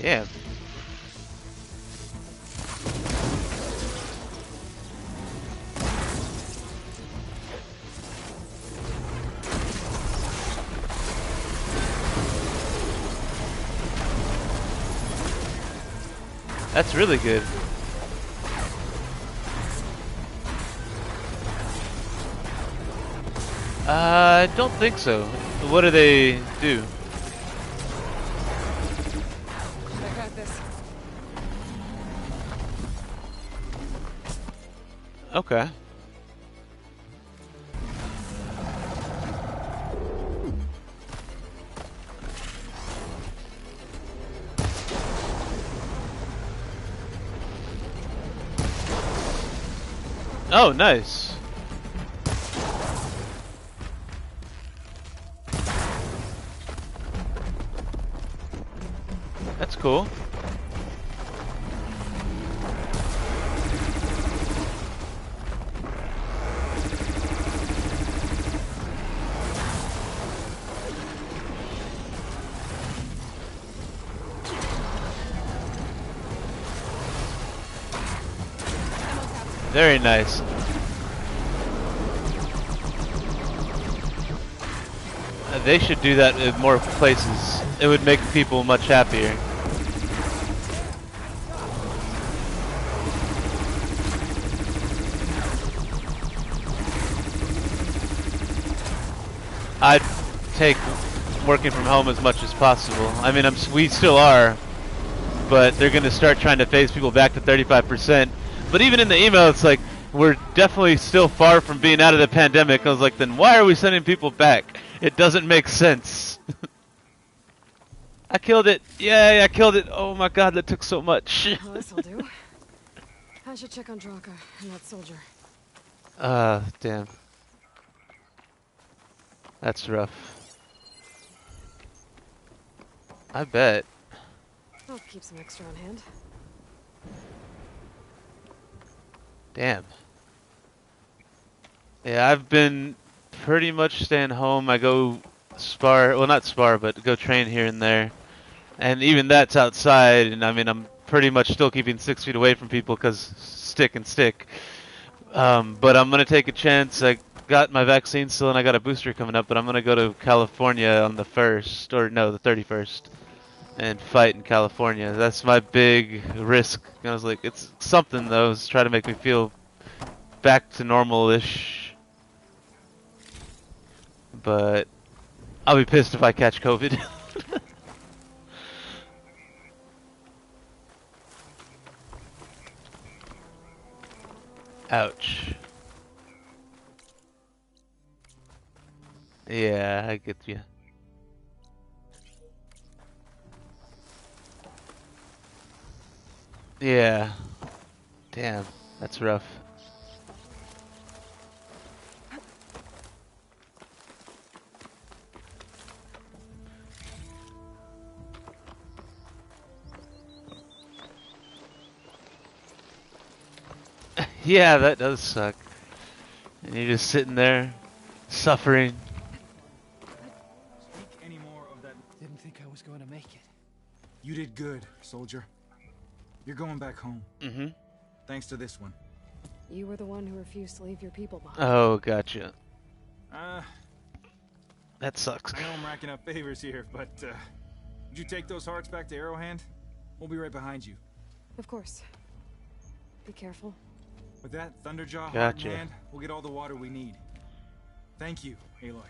Yeah. That's really good. I don't think so. What do they do?
I got this.
Okay. Oh, nice. That's cool. Very nice. They should do that in more places. It would make people much happier. I'd take working from home as much as possible. I mean, we still are, but they're going to start trying to phase people back to 35%. But even in the email, it's like, we're definitely still far from being out of the pandemic. I was like, then why are we sending people back? It doesn't make sense. I killed it. Yay, I killed it. Oh my god, that took so much.
Well, this'll do. I should check on Draka and that soldier.
Damn. That's rough. I bet.
I'll keep some extra on hand.
Damn. Yeah, I've been pretty much staying home. I go spar, well not spar, but go train here and there. And even that's outside, and I mean, I'm pretty much still keeping 6 feet away from people because stick and stick. But I'm going to take a chance. I got my vaccine still, and I got a booster coming up, but I'm going to go to California on the 1st, or no, the 31st, and fight in California. That's my big risk. I was like, it's something, though. It's try to make me feel back to normal-ish. But I'll be pissed if I catch COVID. Ouch. Yeah, I get you. Yeah. Damn, that's rough. Yeah, that does suck. And you're just sitting there, suffering.
Speak any more of that. Didn't think I was going to make it. You did good, soldier. You're going back home.
Mm-hmm.
Thanks to this one.
You were the one who refused to leave your people behind.
Oh, gotcha. That sucks.
I know I'm racking up favors here, but would you take those hearts back to Arrowhand? We'll be right behind you.
Of course. Be careful.
With that Thunderjaw heart
Gotcha.
in hand, we'll get all the water we need. Thank you, Aloy.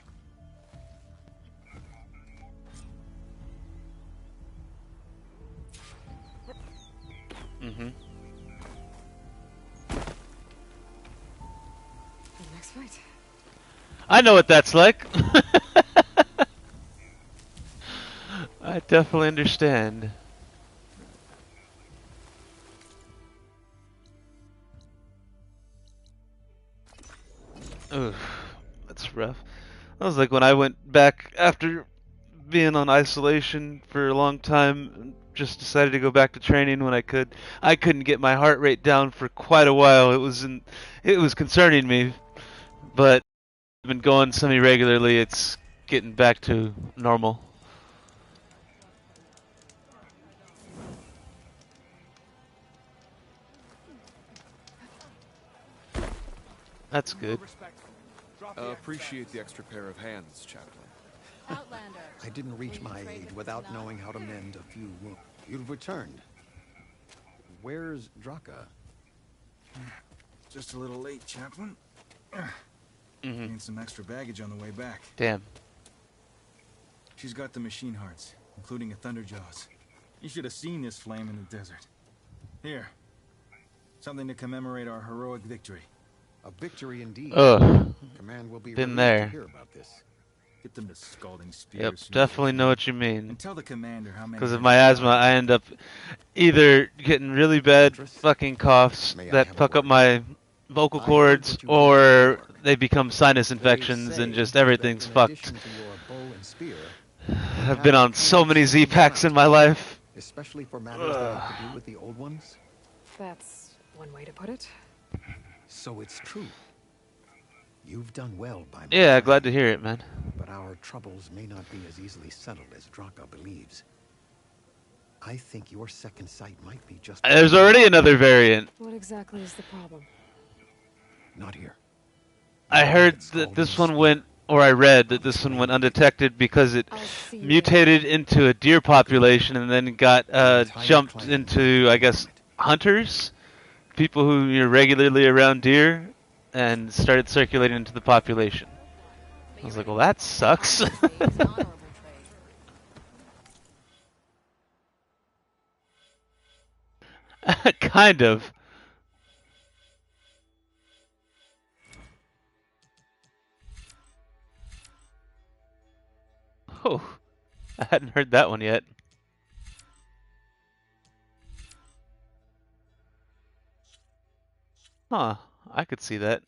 Mm-hmm.
The next fight.
I know what that's like. I definitely understand. Oof, that's rough. That was like when I went back after being on isolation for a long time, just decided to go back to training when I could. I couldn't get my heart rate down for quite a while. It was concerning me, but I've been going semi-regularly. It's getting back to normal. That's good.
Appreciate the extra pair of hands, Chaplain.
Outlander.
I didn't reach my age without knowing how to mend a few wounds. You've returned. Where's Draka?
Just a little late, Chaplain. Need some extra baggage on the way back.
Damn.
She's got the machine hearts, including a Thunderjaws. You should have seen this flame in the desert. Here. Something to commemorate our heroic victory.
A victory indeed.
Ugh.
Command will be
Been
relieved
there.
to hear about this.
Get them to scalding spears.
Yep,
soon.
definitely know what you mean.
And tell the commander how many.
Because of my asthma, I end up either getting really bad fucking coughs
May I
that
have a
fuck up
word?
my vocal
I heard
cords,
what you
or
did.
they become sinus
They
infections and
say
just
that
everything's
in
fucked.
addition to your bow and spear,
I've been on so many Z-Packs in my life.
especially for matters that have to do with the old ones.
That's one way to put it.
So it's true. You've done well by my
Yeah,
side,
glad to hear it, man.
but our troubles may not be as easily settled as Draka believes. I think your second sight might be just...
There's already another variant.
What exactly is the problem?
Not here.
I heard that this one went, or I read that this one went undetected because it
I'll see you
mutated into a deer population and then got jumped into, I guess, hunters, people who are regularly around deer, and started circulating into the population. I was like, well, that sucks. Kind of. Oh, I hadn't heard that one yet. Huh, I could see that.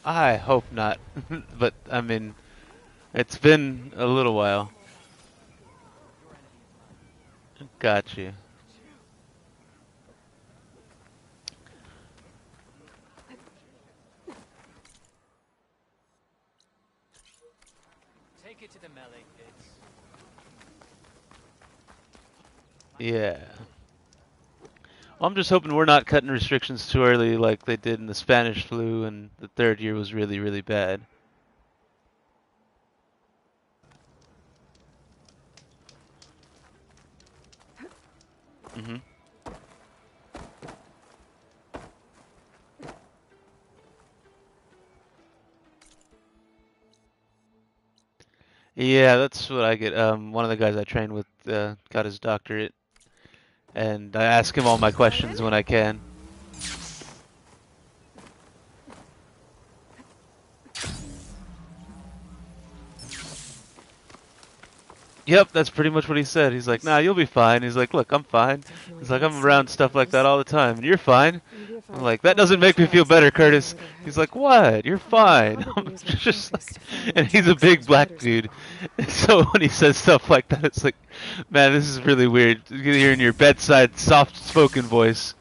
I hope not. But, I mean, it's been a little while. Got you.
Take it to the melee pits.
Yeah. Well, I'm just hoping we're not cutting restrictions too early like they did in the Spanish flu, and the third year was really, really bad. Mm-hmm. Yeah, that's what I get. One of the guys I trained with got his doctorate, and I ask him all my questions when I can. Yep, that's pretty much what he said. He's like, nah, you'll be fine. He's like, look, I'm fine. He's like, I'm around stuff like that all the time, and you're fine. I'm like, that doesn't make me feel better, Curtis. He's like, what? You're fine. I'm just like, and he's a big black dude. So when he says stuff like that, it's like, man, this is really weird. Hearing your bedside, soft-spoken voice.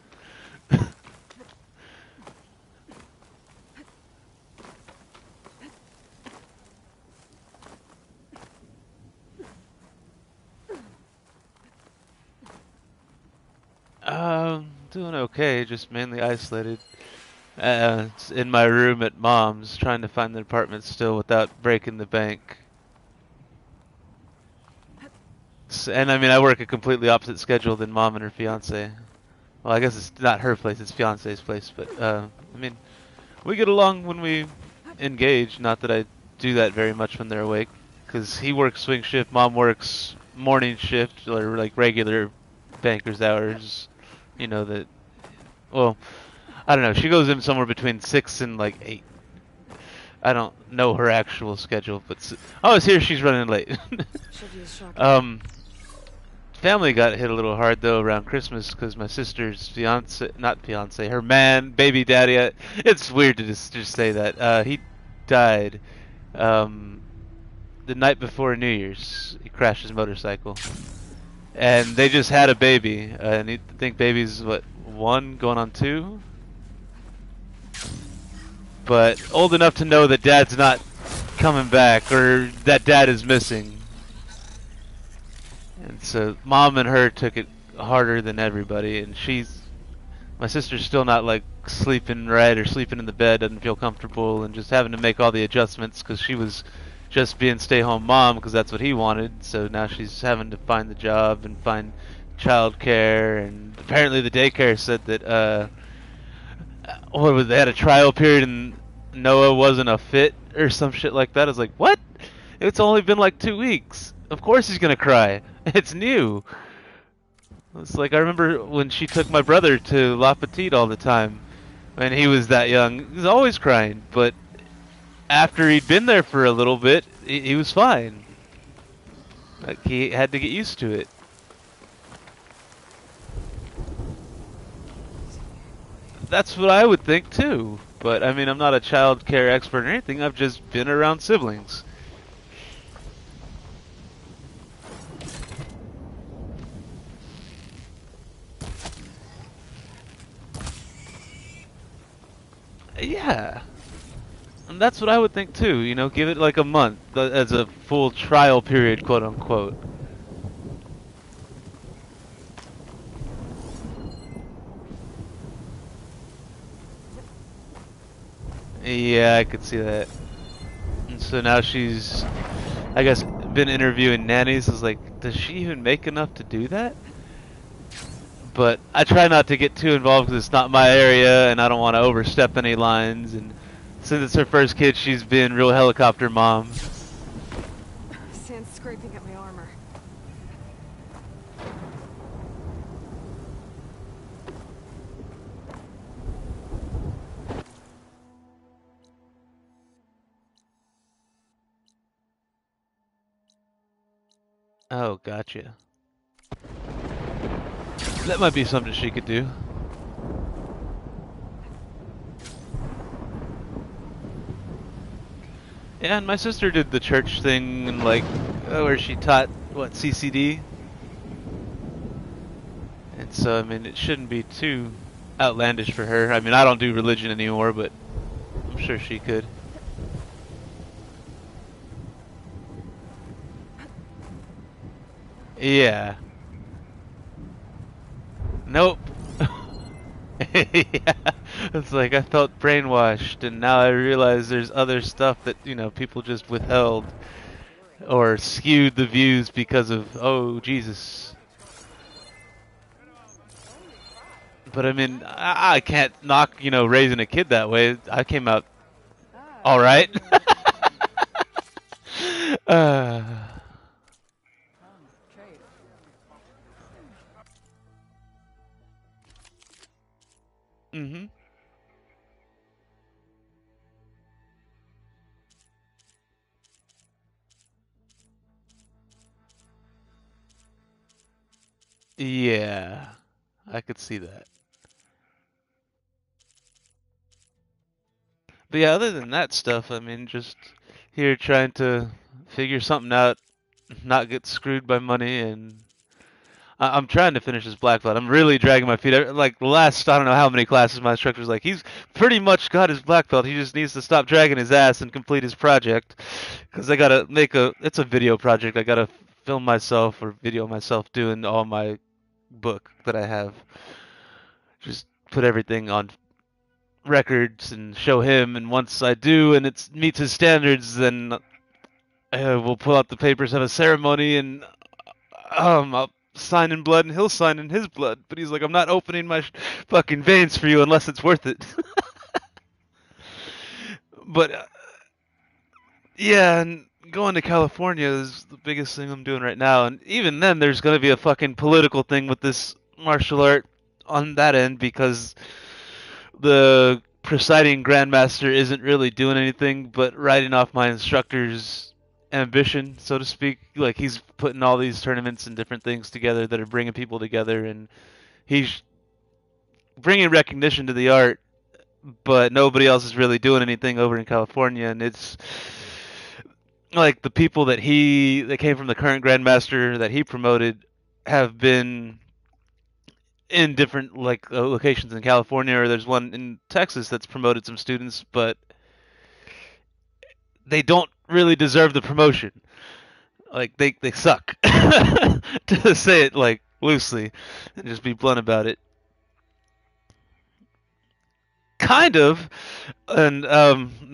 Doing okay, just mainly isolated. It's in my room at Mom's, trying to find the apartment still without breaking the bank. And I mean, I work a completely opposite schedule than Mom and her fiance. Well, I guess it's not her place, it's fiance's place, but, I mean, we get along when we engage. Not that I do that very much when they're awake, because he works swing shift, Mom works morning shift, or like regular banker's hours. You know that. Well, I don't know. She goes in somewhere between 6 and like 8. I don't know her actual schedule, but oh, it's here. She's running late. Family got hit a little hard though around Christmas because my sister's not fiance, her man, baby daddy. It's weird to just say that. He died the night before New Year's. He crashed his motorcycle. And they just had a baby, and I think baby's, what, 1 going on 2? But old enough to know that dad's not coming back, or that dad is missing. And so Mom and her took it harder than everybody, and my sister's still not like sleeping right or sleeping in the bed, doesn't feel comfortable, and just having to make all the adjustments because she was just being stay-home mom because that's what he wanted. So now she's having to find the job and find childcare, and apparently the daycare said that they had a trial period and Noah wasn't a fit or some shit like that. I was like, what? It's only been like 2 weeks. Of course he's gonna cry. It's new. It's like I remember when she took my brother to La Petite all the time when he was that young. He was always crying, but after he'd been there for a little bit, he was fine. Like, he had to get used to it. That's what I would think too. But I mean, I'm not a child care expert or anything. I've just been around siblings. Yeah. And that's what I would think too, you know, give it like a month as a full trial period, quote unquote. Yeah, I could see that. And so now she's, I guess, been interviewing nannies. I was like, does she even make enough to do that? But I try not to get too involved because it's not my area and I don't want to overstep any lines. And since it's her first kid, she's been real helicopter mom.
Sand's scraping at my armor.
Oh, gotcha. That might be something she could do. Yeah, and my sister did the church thing, and like, where she taught, what, CCD? And so, I mean, it shouldn't be too outlandish for her. I mean, I don't do religion anymore, but I'm sure she could. Yeah. Nope. Yeah. It's like I felt brainwashed, and now I realize there's other stuff that, you know, people just withheld or skewed the views because of, oh, Jesus. But I mean, I can't knock, you know, raising a kid that way. I came out all right. Mm-hmm. Yeah, I could see that. But yeah, other than that stuff, I mean, just here trying to figure something out, not get screwed by money, and I'm trying to finish this black belt. I'm really dragging my feet. Like the last, I don't know how many classes my instructor's like, he's pretty much got his black belt. He just needs to stop dragging his ass and complete his project. Because I gotta make it's a video project. I gotta film myself or video myself doing all my book that I have. Just put everything on records and show him. And once I do, and it meets his standards, then we'll pull out the papers, have a ceremony, and I'll sign in blood, and he'll sign in his blood. But he's like, I'm not opening my fucking veins for you unless it's worth it. But yeah, and going to California is the biggest thing I'm doing right now. And even then, there's gonna be a fucking political thing with this martial art on that end because the presiding grandmaster isn't really doing anything but writing off my instructor's ambition, so to speak. Like, he's putting all these tournaments and different things together that are bringing people together, and he's bringing recognition to the art, but nobody else is really doing anything over in California. And it's like the people that came from the current grandmaster that he promoted have been in different like locations in California, or there's one in Texas that's promoted some students, but they don't really deserve the promotion. Like they suck. To say it like loosely and just be blunt about it. Kind of. And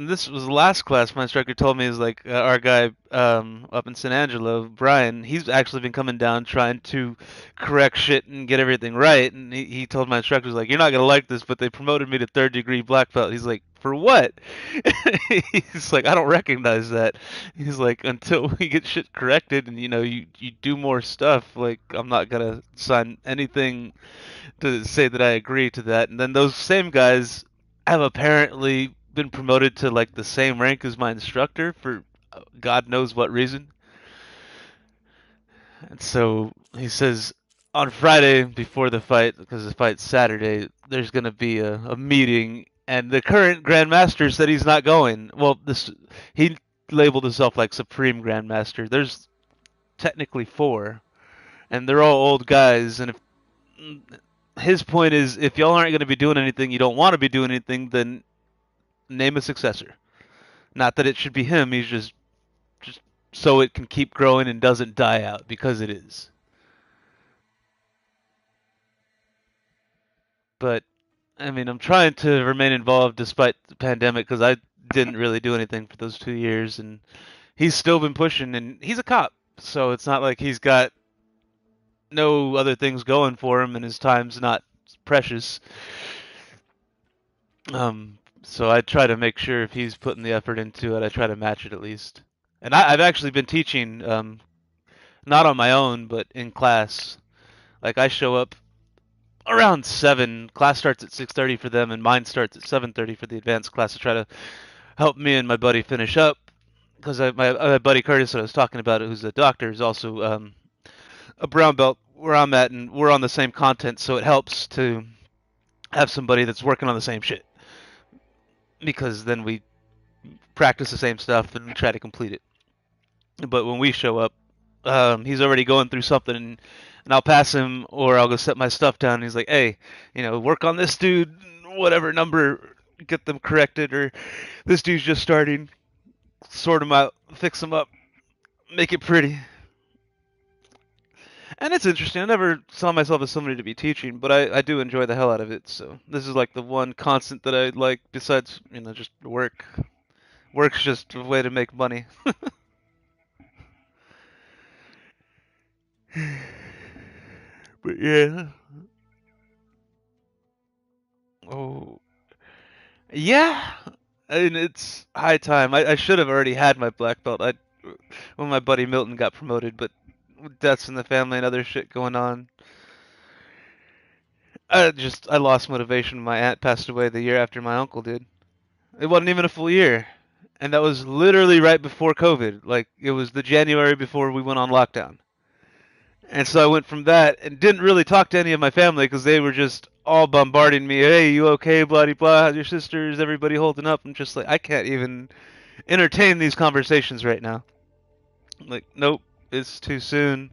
this was the last class my instructor told me is like our guy up in San Angelo, Brian, he's actually been coming down trying to correct shit and get everything right. And he told my instructors like, you're not gonna like this, but they promoted me to 3rd degree black belt. He's like, for what? He's like, I don't recognize that. He's like, until we get shit corrected and you know you do more stuff, like I'm not gonna sign anything to say that I agree to that. And then those same guys have apparently been promoted to like the same rank as my instructor for God knows what reason. And so he says on Friday before the fight, because the fight's Saturday, there's going to be a meeting, and the current Grandmaster said he's not going. Well, he labeled himself like Supreme Grandmaster. There's technically 4, and they're all old guys, and if his point is, if y'all aren't going to be doing anything, you don't want to be doing anything, then name a successor. Not that it should be him. He's just so it can keep growing and doesn't die out, because it is. But I mean, I'm trying to remain involved despite the pandemic, because I didn't really do anything for those 2 years, and he's still been pushing, and he's a cop, so it's not like he's got no other things going for him, and his time's not precious. So I try to make sure if he's putting the effort into it, I try to match it at least. And I've actually been teaching, not on my own, but in class. Like I show up around 7. Class starts at 6:30 for them, and mine starts at 7:30 for the advanced class to try to help me and my buddy finish up. Because my buddy Curtis that I was talking about, who's a doctor, is also a brown belt where I'm at, and we're on the same content, so it helps to have somebody that's working on the same shit. Because then we practice the same stuff and try to complete it. But when we show up, he's already going through something, and I'll pass him, or I'll go set my stuff down, and he's like, hey, work on this dude, whatever number, get them corrected, or this dude's just starting, sort him out, fix him up, make it pretty. And it's interesting. I never saw myself as somebody to be teaching, but I do enjoy the hell out of it. So this is like the one constant that I like besides, just work. Work's just a way to make money. But yeah. Oh. Yeah. I mean, it's high time. I should have already had my black belt. When my buddy Milton got promoted, but deaths in the family and other shit going on. I lost motivation. My aunt passed away the year after my uncle did. It wasn't even a full year. And that was literally right before COVID. Like, it was the January before we went on lockdown. And so I went from that and didn't really talk to any of my family because they were just all bombarding me. Hey, you okay? Blah, blah, blah. How's your sisters? Everybody holding up? I'm just like, I can't even entertain these conversations right now. I'm like, nope, it's too soon.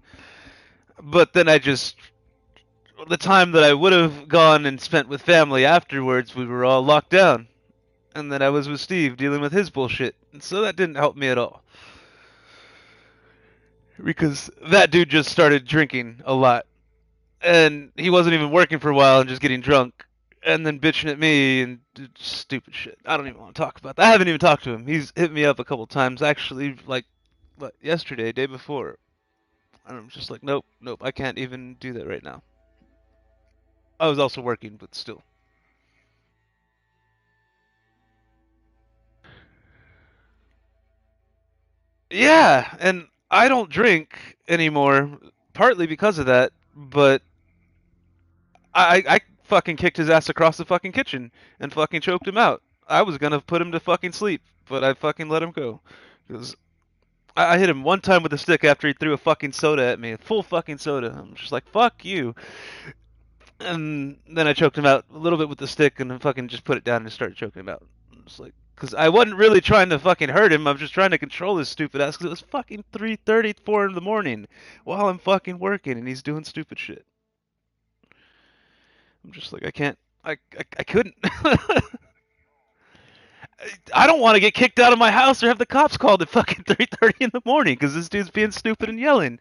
But then the time that I would have gone and spent with family afterwards, we were all locked down. And then I was with Steve dealing with his bullshit. And so that didn't help me at all. Because that dude just started drinking a lot. And he wasn't even working for a while and just getting drunk. And then bitching at me and stupid shit. I don't even want to talk about that. I haven't even talked to him. He's hit me up a couple times, actually, like yesterday, day before. And I'm just like, nope, I can't even do that right now. I was also working, but still. Yeah, and I don't drink anymore, partly because of that, but I fucking kicked his ass across the fucking kitchen and fucking choked him out. I was gonna put him to fucking sleep, but I fucking let him go. Because I hit him one time with a stick after he threw a fucking soda at me, a full fucking soda. I'm just like, fuck you. And then I choked him out a little bit with the stick and then fucking just put it down and started choking him out. I'm just like, because I wasn't really trying to fucking hurt him. I was just trying to control his stupid ass because it was fucking 3:30, 4 in the morning while I'm fucking working and he's doing stupid shit. I'm just like, I can't. I couldn't. I don't want to get kicked out of my house or have the cops called at fucking 3:30 in the morning because this dude's being stupid and yelling.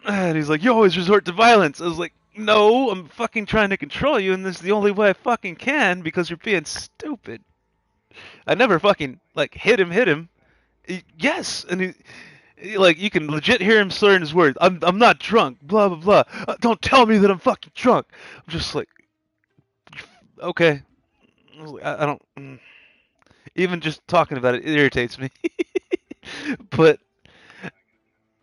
And he's like, you always resort to violence. I was like, no, I'm fucking trying to control you, and this is the only way I fucking can because you're being stupid. I never fucking, hit him. Yes, and he, you can legit hear him slurring his words. I'm not drunk, blah, blah, blah. Don't tell me that I'm fucking drunk. I'm just like, okay. I was like, I don't, even just talking about it irritates me. But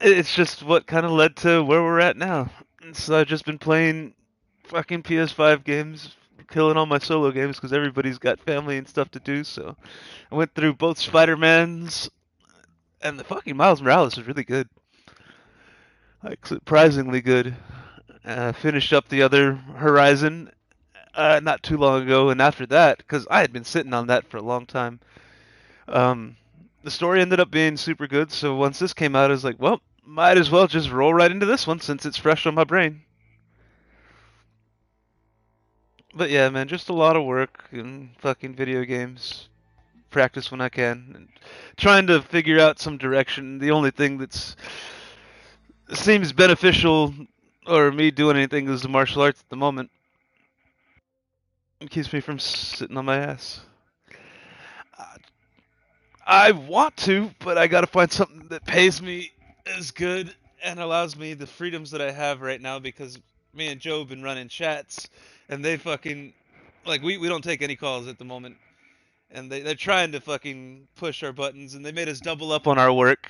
it's just what kind of led to where we're at now. So I've just been playing fucking PS5 games, killing all my solo games because everybody's got family and stuff to do. So I went through both Spider-Mans, and the fucking Miles Morales is really good. Like, surprisingly good. Finished up the other Horizon not too long ago, and after that, because I had been sitting on that for a long time, the story ended up being super good. So once this came out, I was like, well, might as well just roll right into this one since it's fresh on my brain. But yeah, man, just a lot of work and fucking video games. practice when I can, and trying to figure out some direction. The only thing that's seems beneficial, or me doing anything, is the martial arts at the moment. It keeps me from sitting on my ass. I want to, but I gotta find something that pays me as good and allows me the freedoms that I have right now, because me and Joe have been running chats, and they fucking, like, we don't take any calls at the moment, and they're trying to fucking push our buttons, and they made us double up on our work,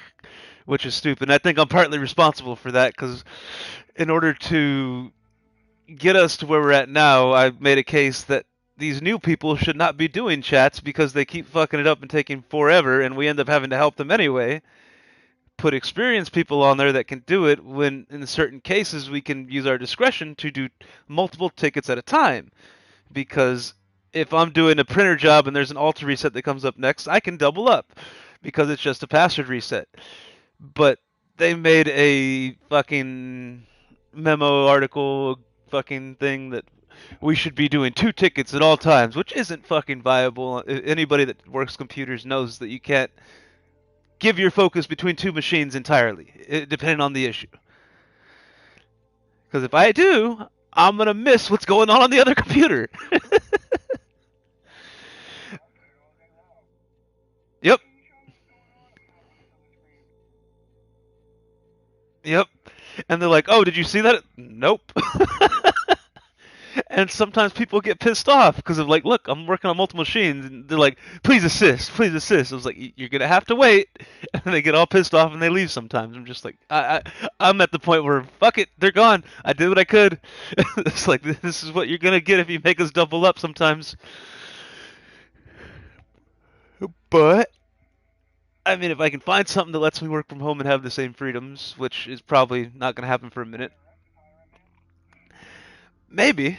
which is stupid. And I think I'm partly responsible for that, because in order to get us to where we're at now, I've made a case that these new people should not be doing chats because they keep fucking it up and taking forever, and we end up having to help them anyway. Put experienced people on there that can do it, when in certain cases we can use our discretion to do multiple tickets at a time. Because if I'm doing a printer job and there's an alter reset that comes up next, I can double up because it's just a password reset. But they made a fucking memo article fucking thing that we should be doing 2 tickets at all times, which isn't fucking viable. Anybody that works computers knows that you can't give your focus between 2 machines entirely, depending on the issue. Because if I do, I'm going to miss what's going on the other computer. Yep. Yep. And they're like, oh, did you see that? Nope. And sometimes people get pissed off because of, like, look, I'm working on multiple machines, and they're like, please assist, please assist. I was like, you're gonna have to wait, and they get all pissed off and they leave sometimes. I'm just like, I'm at the point where, fuck it, they're gone. I did what I could. It's like, this is what you're gonna get if you make us double up sometimes. But I mean, if I can find something that lets me work from home and have the same freedoms, which is probably not gonna happen for a minute, maybe.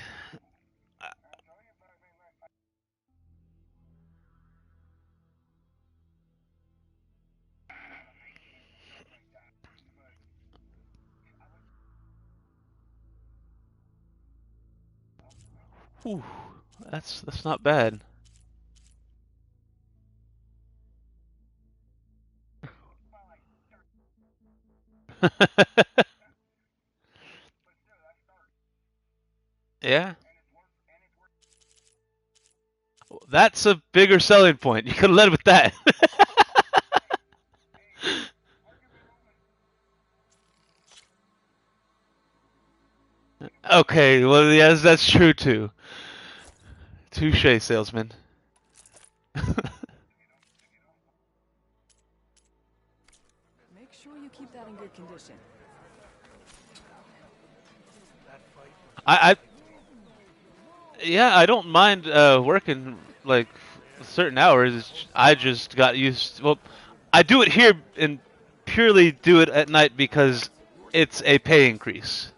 Whew, that's not bad. Yeah. That's a bigger selling point. You could have led with that. Okay, well, yes, that's true too. Touche, salesman.
Make sure you keep that in good condition.
I yeah, I don't mind working like certain hours. I just got used. Well, I do it here and purely do it at night because it's a pay increase.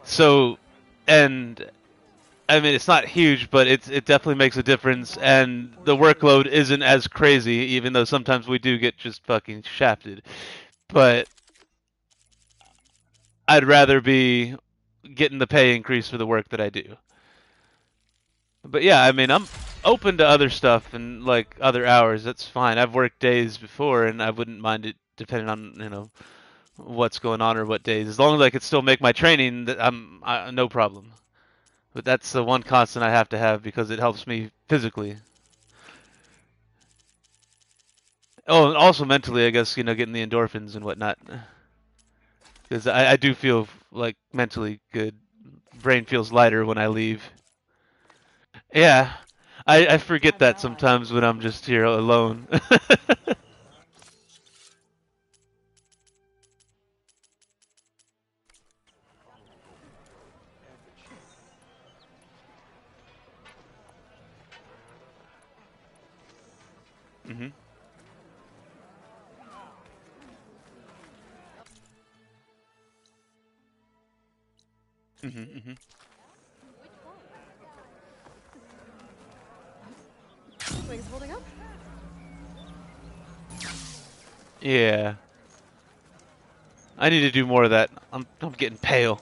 So, and I mean, it's not huge, but it definitely makes a difference, and the workload isn't as crazy, even though sometimes we do get just fucking shafted. But I'd rather be getting the pay increase for the work that I do. But yeah, I mean, I'm open to other stuff and like other hours. That's fine. I've worked days before, and I wouldn't mind it depending on what's going on or what days. As long as I could still make my training, no problem. But that's the one constant I have to have because it helps me physically. Oh, and also mentally, I guess, getting the endorphins and whatnot. Because I do feel like mentally good. Brain feels lighter when I leave. Yeah, I forget that sometimes when I'm just here alone. Mhm. Mhm. Mhm.
Wings holding up?
Yeah. I need to do more of that. I'm getting pale.